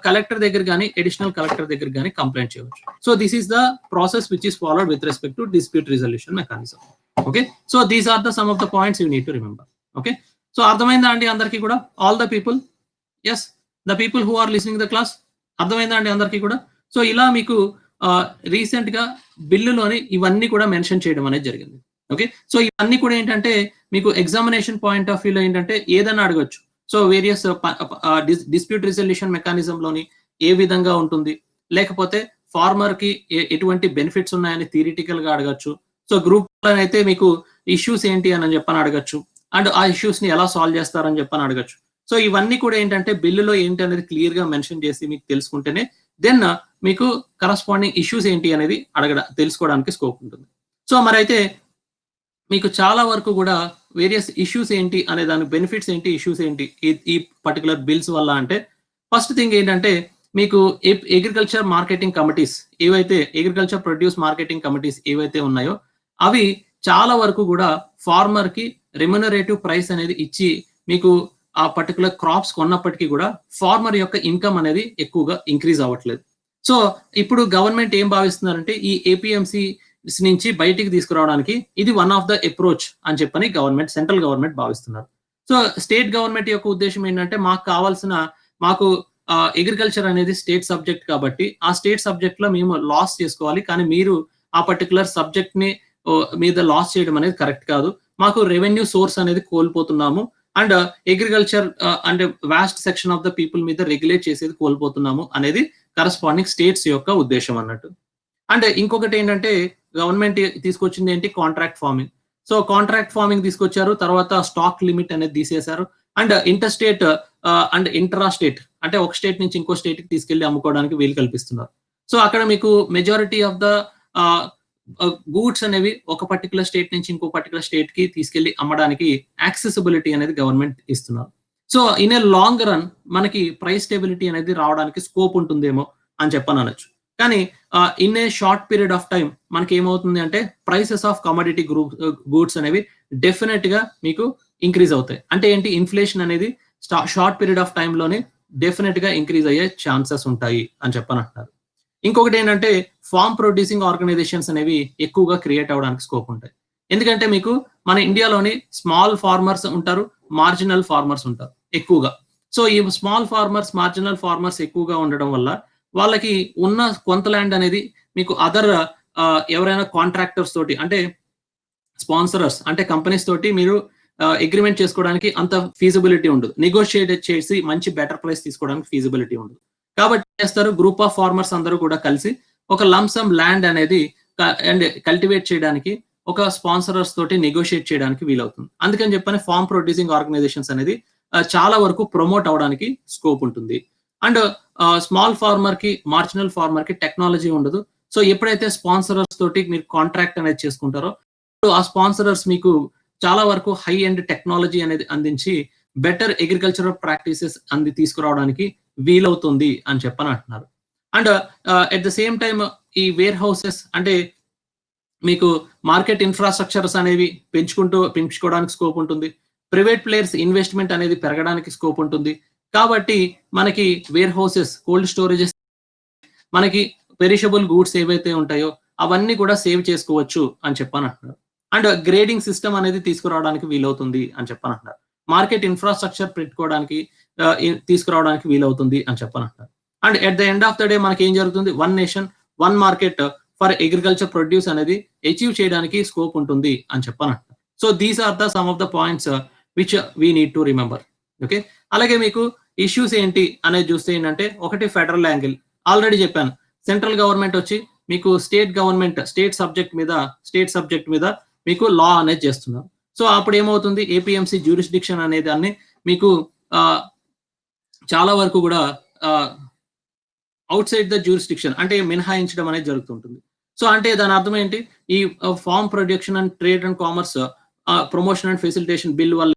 కలెక్టర్ దగ్గర కానీ అడిషనల్ కలెక్టర్ దగ్గర కానీ కంప్లైంట్ చేయవచ్చు. So this is the process which is followed with respect to dispute resolution mechanism. Okay, so these are the some of the points you need to remember. Okay, so అర్థమైందా అండి అందరికీ కూడా? All the people, yes, the people who are listening the class, అర్థమైందా అండి అందరికీ కూడా? So ఇలా మీకు రీసెంట్ గా బిల్లులోని ఇవన్నీ కూడా మెన్షన్ చేయడం అనేది జరిగింది. ఓకే, సో ఇవన్నీ కూడా ఏంటంటే మీకు ఎగ్జామినేషన్ పాయింట్ ఆఫ్ వ్యూలో ఏంటంటే ఏదైనా అడగొచ్చు. So various dispute resolution mechanism లోని ఏ విధంగా ఉంటుంది, లేకపోతే ఫార్మర్ కి ఎటువంటి బెనిఫిట్స్ ఉన్నాయని థియరిటికల్ గా అడగచ్చు. సో గ్రూప్ అయితే మీకు ఇష్యూస్ ఏంటి అని చెప్పని అడగచ్చు, అండ్ ఆ ఇష్యూస్ ని ఎలా సాల్వ్ చేస్తారని చెప్పని అడగచ్చు. సో ఇవన్నీ కూడా ఏంటంటే బిల్లులో ఏంటి అనేది క్లియర్ గా మెన్షన్ చేసి మీకు తెలుసుకుంటేనే దెన్ మీకు కరస్పాండింగ్ ఇష్యూస్ ఏంటి అనేది తెలుసుకోవడానికి స్కోప్ ఉంటుంది. సో మరి అయితే మీకు చాలా వరకు కూడా వేరియస్ ఇష్యూస్ ఏంటి అనే దాని బెనిఫిట్స్ ఏంటి, ఇష్యూస్ ఏంటి ఈ పర్టికులర్ బిల్స్ వల్ల అంటే ఫస్ట్ థింగ్ ఏంటంటే మీకు అగ్రికల్చర్ మార్కెటింగ్ కమిటీస్ ఏవైతే, అగ్రికల్చర్ ప్రొడ్యూస్ మార్కెటింగ్ కమిటీస్ ఏవైతే ఉన్నాయో అవి చాలా వరకు కూడా ఫార్మర్ కి రెమ్యునరేటివ్ ప్రైస్ అనేది ఇచ్చి మీకు ఆ పర్టికులర్ క్రాప్స్ కొన్నప్పటికీ కూడా ఫార్మర్ యొక్క ఇన్కమ్ అనేది ఎక్కువగా ఇంక్రీజ్ అవ్వట్లేదు. సో ఇప్పుడు గవర్నమెంట్ ఏం భావిస్తున్నారంటే ఈ ఏపీఎంసీ నుంచి బయటికి తీసుకురావడానికి ఇది వన్ ఆఫ్ ద అప్రోచ్ అని చెప్పని గవర్నమెంట్, సెంట్రల్ గవర్నమెంట్ భావిస్తున్నారు. సో స్టేట్ గవర్నమెంట్ యొక్క ఉద్దేశం ఏంటంటే మాకు అగ్రికల్చర్ అనేది స్టేట్ సబ్జెక్ట్ కాబట్టి ఆ స్టేట్ సబ్జెక్ట్ లో మేము లాస్ చేసుకోవాలి, కానీ మీరు ఆ పర్టికులర్ సబ్జెక్ట్ ని మీద లాస్ చేయడం అనేది కరెక్ట్ కాదు. మాకు రెవెన్యూ సోర్స్ అనేది కోల్పోతున్నాము, అండ్ అగ్రికల్చర్ అంటే vast section of the people మీద రెగ్యులేట్ చేసేది కోల్పోతున్నాము అనేది కరస్పాండింగ్ స్టేట్స్ యొక్క ఉద్దేశం అన్నట్టు. అండ్ ఇంకొకటి ఏంటంటే గవర్నమెంట్ తీసుకొచ్చింది ఏంటి, contract farming. So contract farming తీసుకొచ్చారు, తర్వాత స్టాక్ లిమిట్ అనేది తీసేశారు, and inter state and intra state అంటే ఒక స్టేట్ నుంచి ఇంకో స్టేట్ కి తీసుకెళ్లి అమ్ముకోవడానికి వీలు కల్పిస్తున్నారు. సో అక్కడ మీకు మెజారిటీ ఆఫ్ ద గూడ్స్ అనేవి ఒక పర్టికులర్ స్టేట్ నుంచి ఇంకో పర్టికులర్ స్టేట్ కి తీసుకెళ్లి అమ్మడానికి యాక్సెసిబిలిటీ అనేది గవర్నమెంట్ ఇస్తున్నారు. So in a long run మనకి ప్రైస్ స్టెబిలిటీ అనేది రావడానికి స్కోప్ ఉంటుందేమో అని చెప్పని అనొచ్చు. కానీ in a short period of time మనకి ఏమవుతుంది అంటే ప్రైసెస్ ఆఫ్ కమోడిటీ గూడ్స్ అనేవి డెఫినెట్ గా మీకు ఇంక్రీజ్ అవుతాయి. అంటే ఏంటి, ఇన్ఫ్లేషన్ అనేది షార్ట్ పీరియడ్ ఆఫ్ టైం లోనే డెఫినెట్ గా ఇంక్రీజ్ అయ్యే ఛాన్సెస్ ఉంటాయి అని చెప్పని అంటున్నారు. ఇంకొకటి ఏంటంటే ఫార్మ్ ప్రొడ్యూసింగ్ ఆర్గనైజేషన్స్ అనేవి ఎక్కువగా క్రియేట్ అవడానికి స్కోప్ ఉంటాయి. ఎందుకంటే మీకు మన ఇండియాలోని స్మాల్ ఫార్మర్స్ ఉంటారు, మార్జినల్ ఫార్మర్స్ ఉంటారు ఎక్కువగా. సో ఈ స్మాల్ ఫార్మర్స్, మార్జినల్ ఫార్మర్స్ ఎక్కువగా ఉండడం వల్ల వాళ్ళకి ఉన్న కొంత ల్యాండ్ అనేది మీకు అదర్ ఎవరైనా కాంట్రాక్టర్స్ తోటి అంటే స్పాన్సరర్స్ అంటే కంపెనీస్ తోటి మీరు అగ్రిమెంట్ చేసుకోవడానికి అంత ఫీజిబిలిటీ ఉండదు. నెగోషియేట్ చేసి మంచి బెటర్ ప్రైస్ తీసుకోవడానికి ఫీజిబిలిటీ ఉండదు. కాబట్టి చేస్తారు గ్రూప్ ఆఫ్ ఫార్మర్స్ అందరూ కూడా కలిసి ఒక లంసమ్ ల్యాండ్ అనేది అండ్ కల్టివేట్ చేయడానికి ఒక స్పాన్సరర్స్ తోటి నెగోషియేట్ చేయడానికి వీలవుతుంది. అందుకని చెప్పని ఫార్మ్ ప్రొడ్యూసింగ్ ఆర్గనైజేషన్స్ అనేది చాలా వరకు ప్రమోట్ అవడానికి స్కోప్ ఉంటుంది. అండ్ స్మాల్ ఫార్మర్ కి, మార్జినల్ ఫార్మర్ కి టెక్నాలజీ ఉండదు. సో ఎప్పుడైతే స్పాన్సరర్స్ తోటి మీరు కాంట్రాక్ట్ అనేది చేసుకుంటారో ఆ స్పాన్సరర్స్ మీకు చాలా వరకు హై ఎండ్ టెక్నాలజీ అనేది అందించి బెటర్ అగ్రికల్చరల్ ప్రాక్టీసెస్ తీసుకురావడానికి వీలవుతుంది అని చెప్పని అంటున్నారు. And at the same time ఈ వేర్ హౌసెస్ అంటే మీకు మార్కెట్ ఇన్ఫ్రాస్ట్రక్చర్స్ అనేవి పెంచుకోవడానికి స్కోప్ ఉంటుంది. ప్రైవేట్ ప్లేయర్స్ ఇన్వెస్ట్మెంట్ అనేది పెరగడానికి స్కోప్ ఉంటుంది. కాబట్టి మనకి వేర్ హౌసెస్, కోల్డ్ స్టోరేజెస్, మనకి పెరిషబుల్ గూడ్స్ ఏవైతే ఉంటాయో అవన్నీ కూడా సేవ్ చేసుకోవచ్చు అని చెప్పని అంటున్నారు. అండ్ గ్రేడింగ్ సిస్టమ్ అనేది తీసుకురావడానికి వీలవుతుంది అని చెప్పని అంటున్నారు. మార్కెట్ ఇన్ఫ్రాస్ట్రక్చర్ పెట్టుకోవడానికి తీసుకురావడానికి వీలవుతుంది అని చెప్పని అంటున్నారు. And at the end of the day మనకి ఏం జరుగుతుంది, one nation one market for agriculture produce అనేది అచీవ్ చేయడానికి స్కోప్ ఉంటుంది అని చెప్పని అంటున్నారు. So these are the some of the points which we need to remember. Okay, అలాగే మీకు ఇష్యూస్ ఏంటి అనేది చూస్తే ఏంటంటే, ఒకటి ఫెడరల్ యాంగిల్ ఆల్రెడీ చెప్పాను. సెంట్రల్ గవర్నమెంట్ వచ్చి మీకు స్టేట్ గవర్నమెంట్ స్టేట్ సబ్జెక్ట్ మీద మీకు లా అనేది చేస్తున్నారు. సో అప్పుడు ఏమవుతుంది, ఏపీఎంసీ జ్యూరిస్డిక్షన్ అనే దాన్ని మీకు చాలా వరకు కూడా అవుట్ సైడ్ ద జ్యూరిస్డిక్షన్ అంటే మినహాయించడం అనేది జరుగుతుంటుంది. సో అంటే దాని అర్థం ఏంటి, ఈ farm production and trade and commerce promotion and facilitation bill వల్ల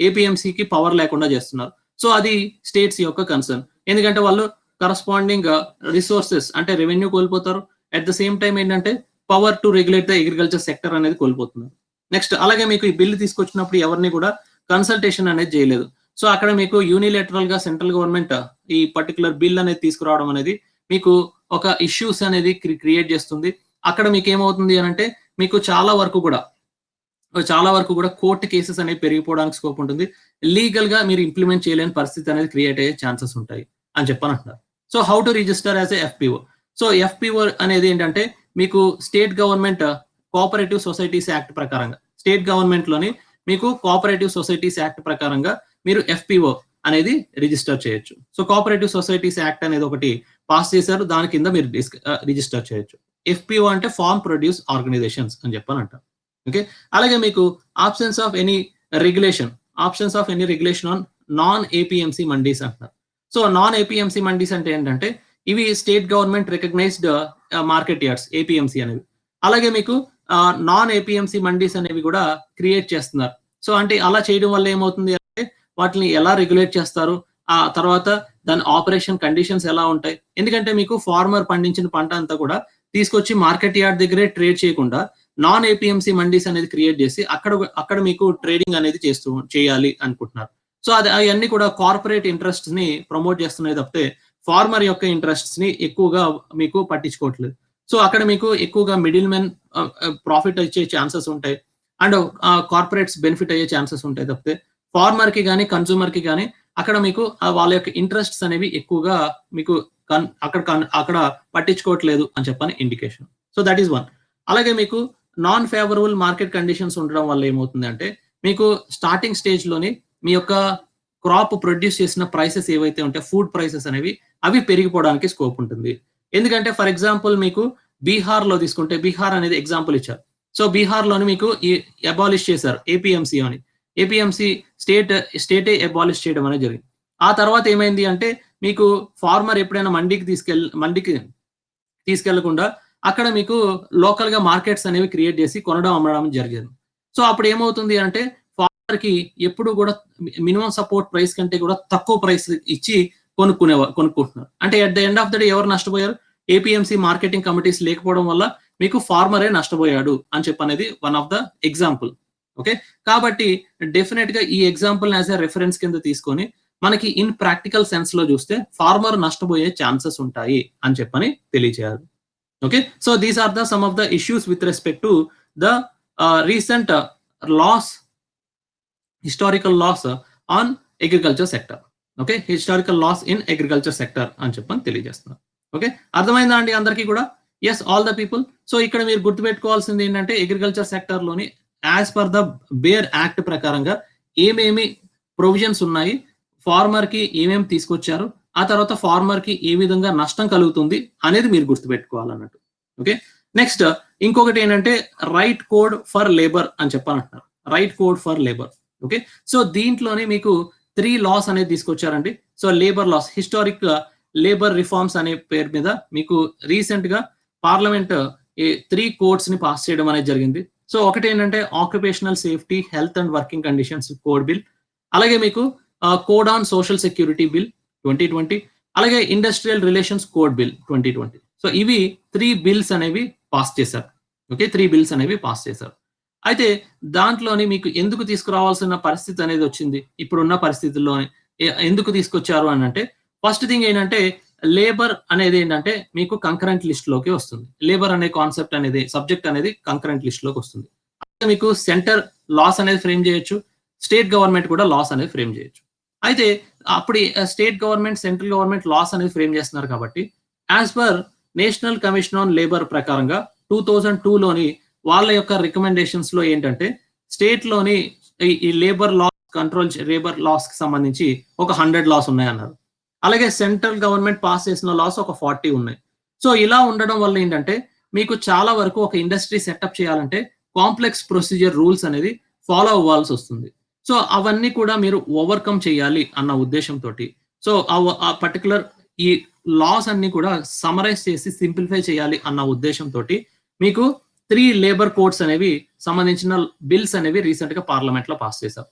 ఏపీఎంసీకి పవర్ లేకుండా చేస్తున్నారు. సో అది స్టేట్స్ యొక్క కన్సర్న్. ఎందుకంటే వాళ్ళు కరస్పాండింగ్ రిసోర్సెస్ అంటే రెవెన్యూ కోల్పోతారు. అట్ ద సేమ్ టైం ఏంటంటే power to regulate the agriculture sector అనేది కోల్పోతున్నారు. నెక్స్ట్ అలాగే మీకు ఈ బిల్ తీసుకొచ్చినప్పుడు ఎవరిని కూడా కన్సల్టేషన్ అనేది చేయలేదు. సో అక్కడ మీకు యూనిలేటరల్ గా సెంట్రల్ గవర్నమెంట్ ఈ పర్టికులర్ బిల్ అనేది తీసుకురావడం అనేది మీకు ఒక ఇష్యూస్ అనేది క్రియేట్ చేస్తుంది. అక్కడ మీకు ఏమవుతుంది అని అంటే మీకు చాలా వరకు కూడా కోర్టు కేసెస్ అనేవి పెరిగిపోవడానికి స్కోప్ ఉంటుంది. లీగల్ గా మీరు ఇంప్లిమెంట్ చేయలేని పరిస్థితి అనేది క్రియేట్ అయ్యే ఛాన్సెస్ ఉంటాయి అని చెప్పని అంటున్నారు. So how to register as a FPO. So FPO అనేది ఏంటంటే మీకు state government cooperative societies act ప్రకారంగా, స్టేట్ గవర్నమెంట్ లోని మీకు కోఆపరేటివ్ సొసైటీస్ యాక్ట్ ప్రకారంగా మీరు ఎఫ్పిఓ అనేది రిజిస్టర్ చేయొచ్చు. సో కోఆపరేటివ్ సొసైటీస్ యాక్ట్ అనేది ఒకటి పాస్ చేశారు, దాని కింద మీరు రిజిస్టర్ చేయొచ్చు. ఎఫ్పిఓ అంటే ఫార్మ్ ప్రొడ్యూస్ ఆర్గనైజేషన్స్ అని చెప్పని అంటారు. ఓకే, అలాగే మీకు options of any regulation on non APMC mandis అంటారు. సో నాన్ ఏపీఎంసీ మండీస్ అంటే ఏంటంటే ఇవి state government recognised market yards APMC అనేవి. అలాగే మీకు నాన్ ఏపీఎంసీ మండీస్ అనేవి కూడా క్రియేట్ చేస్తున్నారు. సో అంటే అలా చేయడం వల్ల ఏమవుతుంది అంటే వాటిని ఎలా రెగ్యులేట్ చేస్తారు, ఆ తర్వాత దాని ఆపరేషన్ కండిషన్స్ ఎలా ఉంటాయి. ఎందుకంటే మీకు ఫార్మర్ పండించిన పంట అంతా కూడా తీసుకొచ్చి మార్కెట్ యార్డ్ దగ్గరే ట్రేడ్ చేయకుండా నాన్ ఏపీఎంసీ మండీస్ అనేది క్రియేట్ చేసి అక్కడ మీకు ట్రేడింగ్ అనేది చేయాలి అనుకుంటున్నారు. సో అది అవన్నీ కూడా కార్పొరేట్ ఇంట్రెస్ట్స్ ని ప్రమోట్ చేస్తున్నాయి తప్పితే ఫార్మర్ యొక్క ఇంట్రెస్ట్స్ ని ఎక్కువగా మీకు పట్టించుకోవట్లేదు. సో అక్కడ మీకు ఎక్కువగా మిడిల్ మెన్ ప్రాఫిట్ వచ్చే ఛాన్సెస్ ఉంటాయి అండ్ కార్పొరేట్స్ బెనిఫిట్ అయ్యే ఛాన్సెస్ ఉంటాయి తప్పితే ఫార్మర్ కి కానీ కన్సూమర్ కి కానీ అక్కడ మీకు వాళ్ళ యొక్క ఇంట్రెస్ట్స్ అనేవి ఎక్కువగా మీకు అక్కడ పట్టించుకోవట్లేదు అని చెప్పని indication. So that is one. అలాగే మీకు నాన్ ఫేవరబుల్ మార్కెట్ కండిషన్స్ ఉండడం వల్ల ఏమవుతుంది అంటే మీకు స్టార్టింగ్ స్టేజ్ లోని మీ యొక్క క్రాప్ ప్రొడ్యూస్ చేసిన ప్రైసెస్ ఏవైతే ఉంటాయో ఫుడ్ ప్రైసెస్ అనేవి అవి పెరిగిపోవడానికి స్కోప్ ఉంటుంది. ఎందుకంటే ఫర్ ఎగ్జాంపుల్ మీకు బీహార్ లో తీసుకుంటే, బీహార్ అనేది ఎగ్జాంపుల్ ఇచ్చారు. సో బీహార్ లోని మీకు అబాలిష్ చేశారు ఏపీఎంసీ అని. ఏపీఎంసీ స్టేటే అబాలిష్ చేయడం అనేది జరిగింది. ఆ తర్వాత ఏమైంది అంటే మీకు ఫార్మర్ ఎప్పుడైనా మండికి తీసుకెళ్లకుండా అక్కడ మీకు లోకల్ గా మార్కెట్స్ అనేవి క్రియేట్ చేసి కొనడం అమ్మడం జరిగింది. సో అప్పుడు ఏమవుతుంది అంటే ఫార్మర్ కి ఎప్పుడు కూడా మినిమం సపోర్ట్ ప్రైస్ కంటే కూడా తక్కువ ప్రైస్ ఇచ్చి కొనుక్కుంటున్నారు. అంటే at the end of the day ఎవరు నష్టపోయారు, ఏపీఎంసీ మార్కెటింగ్ కమిటీస్ లేకపోవడం వల్ల మీకు ఫార్మరే నష్టపోయాడు అని చెప్పనేది one of the example. Okay, కాబట్టి డెఫినెట్ గా ఈ ఎగ్జాంపుల్ యాజ్ ఎ రెఫరెన్స్ కింద తీసుకొని మనకి ఇన్ ప్రాక్టికల్ సెన్స్ లో చూస్తే ఫార్మర్ నష్టపోయే ఛాన్సెస్ ఉంటాయి అని చెప్పని తెలియజేయాలి. Okay, so these are the some of the issues with respect to the recent loss, historical loss on agriculture sector. Okay, historical loss in agriculture sector అని చెప్పని తెలియజేస్తున్నారు. ఓకే, అర్థమైందా అండి అందరికీ కూడా? Yes, all the people. So ఇక్కడ మీరు గుర్తుపెట్టుకోవాల్సింది ఏంటంటే అగ్రికల్చర్ సెక్టర్ లోని as per the bare act ప్రకారంగా ఏమేమి ప్రొవిజన్స్ ఉన్నాయి, ఫార్మర్ కి ఏమేమి తీసుకొచ్చారు, ఆ తర్వాత ఫార్మర్ కి ఏ విధంగా నష్టం కలుగుతుంది అనేది మీరు గుర్తుపెట్టుకోవాలన్నట్టు. ఓకే, నెక్స్ట్ ఇంకొకటి ఏంటంటే రైట్ కోడ్ ఫర్ లేబర్ అని చెప్పాలంటున్నారు. Right code for labour. Okay, so దీంట్లోనే మీకు 3 లాస్ అనేది తీసుకొచ్చారండి. So labour laws, historic labour reforms అనే పేరు మీద మీకు రీసెంట్ గా పార్లమెంట్ 3 కోడ్స్ ని పాస్ చేయడం అనేది జరిగింది. సో ఒకటి ఏంటంటే occupational safety, health and working conditions code bill, అలాగే మీకు code on social security bill 2020, అలాగే industrial relations code bill 2020. So ఇవి 3 బిల్స్ అనేవి పాస్ చేశారు. ఓకే, 3 బిల్స్ అనేవి పాస్ చేశారు. అయితే దాంట్లోని మీకు ఎందుకు తీసుకురావాల్సిన పరిస్థితి అనేది వచ్చింది ఇప్పుడున్న పరిస్థితుల్లోనే, ఎందుకు తీసుకొచ్చారు అని అంటే, ఫస్ట్ థింగ్ ఏంటంటే లేబర్ అనేది ఏంటంటే మీకు కంకరెంట్ లిస్ట్ లోకి వస్తుంది. లేబర్ అనే కాన్సెప్ట్ అనేది, సబ్జెక్ట్ అనేది కంకరెంట్ లిస్ట్ లోకి వస్తుంది. మీకు సెంటర్ లాస్ అనేది ఫ్రేమ్ చేయొచ్చు, స్టేట్ గవర్నమెంట్ కూడా లాస్ అనేది ఫ్రేమ్ చేయొచ్చు. అయితే అప్పుడు state government, central government laws అనేది ఫ్రేమ్ చేస్తున్నారు కాబట్టి as per national commission on labour ప్రకారంగా 2002లోని వాళ్ళ యొక్క రికమెండేషన్స్ లో ఏంటంటే స్టేట్ లోని ఈ labour laws control, labour laws కి సంబంధించి ఒక 100 లాస్ ఉన్నాయన్నారు. అలాగే సెంట్రల్ గవర్నమెంట్ పాస్ చేసిన లాస్ ఒక 40 ఉన్నాయి. సో ఇలా ఉండడం వల్ల ఏంటంటే మీకు చాలా వరకు ఒక ఇండస్ట్రీ సెటప్ చేయాలంటే కాంప్లెక్స్ ప్రొసీజర్ రూల్స్ అనేది ఫాలో అవ్వాల్సి వస్తుంది. సో అవన్నీ కూడా మీరు ఓవర్కమ్ చేయాలి అన్న ఉద్దేశంతో, సో ఆ పర్టికులర్ ఈ లాస్ అన్ని కూడా సమరైజ్ చేసి సింప్లిఫై చేయాలి అన్న ఉద్దేశంతో మీకు 3 లేబర్ కోడ్స్ అనేవి సంబంధించిన బిల్స్ అనేవి రీసెంట్ గా పార్లమెంట్ లో పాస్ చేశారు.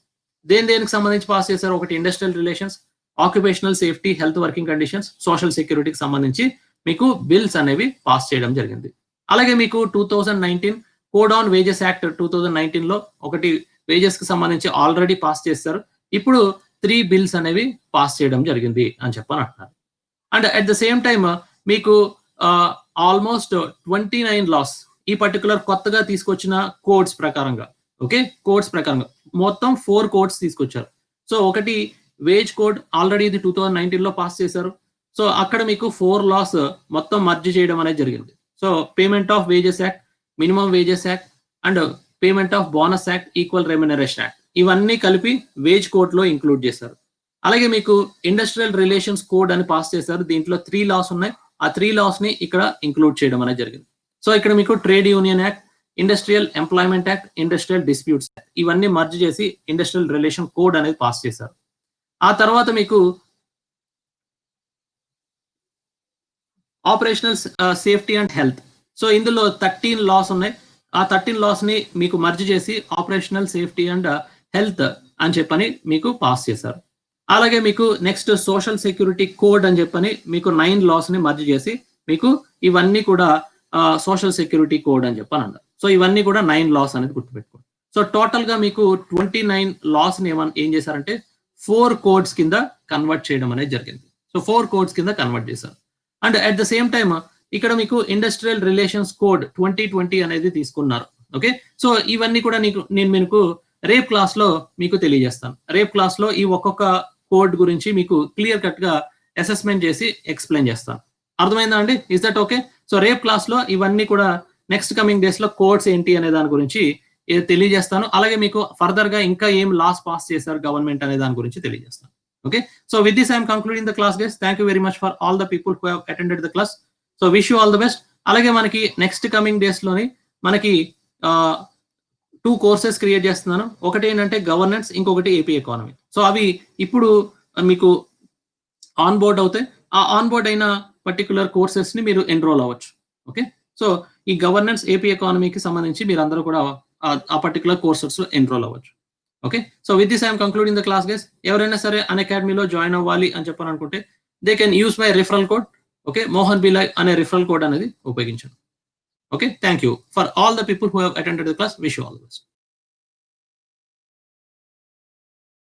దేనికి సంబంధించి పాస్ చేశారు? ఒకటి industrial relations, occupational safety, health working conditions, social సెక్యూరిటీకి సంబంధించి మీకు బిల్స్ అనేవి పాస్ చేయడం జరిగింది. అలాగే మీకు 2019 కోడ్ ఆన్ వేజెస్ యాక్ట్ 2019 లో ఒకటి వేజెస్ కి సంబంధించి ఆల్రెడీ పాస్ చేశారు. ఇప్పుడు 3 బిల్స్ అనేవి పాస్ చేయడం జరిగింది అని చెప్పని అంటున్నారు. And at the same time మీకు ఆల్మోస్ట్ 29 లాస్ ఈ పర్టికులర్ కొత్తగా తీసుకొచ్చిన కోడ్స్ ప్రకారంగా, ఓకే, కోడ్స్ ప్రకారంగా మొత్తం 4 కోడ్స్ తీసుకొచ్చారు. సో ఒకటి వేజ్ కోడ్, ఆల్రెడీ ఇది 2019 లో పాస్ చేశారు. సో అక్కడ మీకు 4 లాస్ మొత్తం మర్జ్ చేయడం అనేది జరిగింది. So payment of wages act, minimum wages act and payment of bonus act, equal remuneration act, ఇవన్నీ కలిపి వేజ్ కోడ్ లో ఇంక్లూడ్ చేశారు. అలాగే మీకు ఇండస్ట్రియల్ రిలేషన్స్ కోడ్ అని పాస్ చేశారు. దీంట్లో 3 లాస్ ఉన్నాయి. ఆ 3 లాస్ ని ఇక్కడ ఇంక్లూడ్ చేయడం అనేది జరిగింది. సో ఇక్కడ మీకు trade union act, industrial employment act, industrial disputes act, ఇవన్నీ మర్జ్ చేసి ఇండస్ట్రియల్ రిలేషన్ కోడ్ అనేది పాస్ చేశారు. ఆ తర్వాత మీకు operational safety and health, so ఇందులో 13 లాస్ ఉన్నాయి. ఆ 13 లాస్ ని మీకు మర్జ్ చేసి ఆపరేషనల్ సేఫ్టీ అండ్ హెల్త్ అని చెప్పని మీకు పాస్ చేశారు. అలాగే మీకు నెక్స్ట్ సోషల్ సెక్యూరిటీ కోడ్ అని చెప్పని మీకు 9 లాస్ ని మర్జ్ చేసి మీకు ఇవన్నీ కూడా సోషల్ సెక్యూరిటీ కోడ్ అని చెప్పని అన్నారు. సో ఇవన్నీ కూడా 9 లాస్ అనేది గుర్తుపెట్టుకోండి. సో టోటల్ గా మీకు 29 లాస్ ని ఏం చేశారంటే 4 కోడ్స్ కింద కన్వర్ట్ చేయడం అనేది జరిగింది. సో 4 కోడ్స్ కింద కన్వర్ట్ చేశారు. And at the same time ఇక్కడ మీకు ఇండస్ట్రియల్ రిలేషన్స్ కోడ్ 2020 అనేది తీసుకున్నారు. ఓకే, సో ఇవన్నీ కూడా నేను మీకు రేప్ క్లాస్ లో మీకు తెలియజేస్తాను. రేప్ క్లాస్ లో ఈ ఒక్కొక్క కోడ్ గురించి మీకు క్లియర్ కట్ గా అసెస్మెంట్ చేసి ఎక్స్ప్లెయిన్ చేస్తాను. అర్థమైందా అండి? Is that okay? So rape class లో ఇవన్నీ కూడా నెక్స్ట్ కమింగ్ డేస్ లో కోడ్స్ ఏంటి అనే దాని గురించి తెలియజేస్తాను. అలాగే మీకు ఫర్దర్ గా ఇంకా ఏం లాస్ పాస్ చేశారు గవర్నమెంట్ అనే దాని గురించి తెలియజేస్తాను. Okay, so with this I'm concluding the class guys. Thank you very much for all the people who have attended the class. So wish you all the best. అలాగే మనకి next coming days లోని మనకి 2 courses create చేస్తున్నాను. ఒకటి ఏంటంటే governance, ఇంకొకటి AP economy. So అవి ఇప్పుడు మీకు ఆన్ బోర్డ్ అవుతాయి. ఆ ఆన్ బోర్డ్ అయిన పర్టికులర్ కోర్సెస్ ని మీరు ఎన్రోల్ అవ్వచ్చు. ఓకే, సో ఈ గవర్నెన్స్, ఏపీ ఎకానమీకి సంబంధించి మీరు అందరూ కూడా ఆ పర్టికులర్ కోర్సెస్ లో ఎన్రోల్ అవ్వచ్చు. Okay, so with this I'm concluding the class guys. ఎవరైనా సరే అన్అకాడమీలో జాయిన్ అవ్వాలి అని చెప్పని అనుకుంటే they can use my referral code. Okay, Mohan Bilai అనే రిఫరల్ కోడ్ అనేది ఉపయోగించండి. Okay, thank you for all the people who have attended the class. Wish you all the best.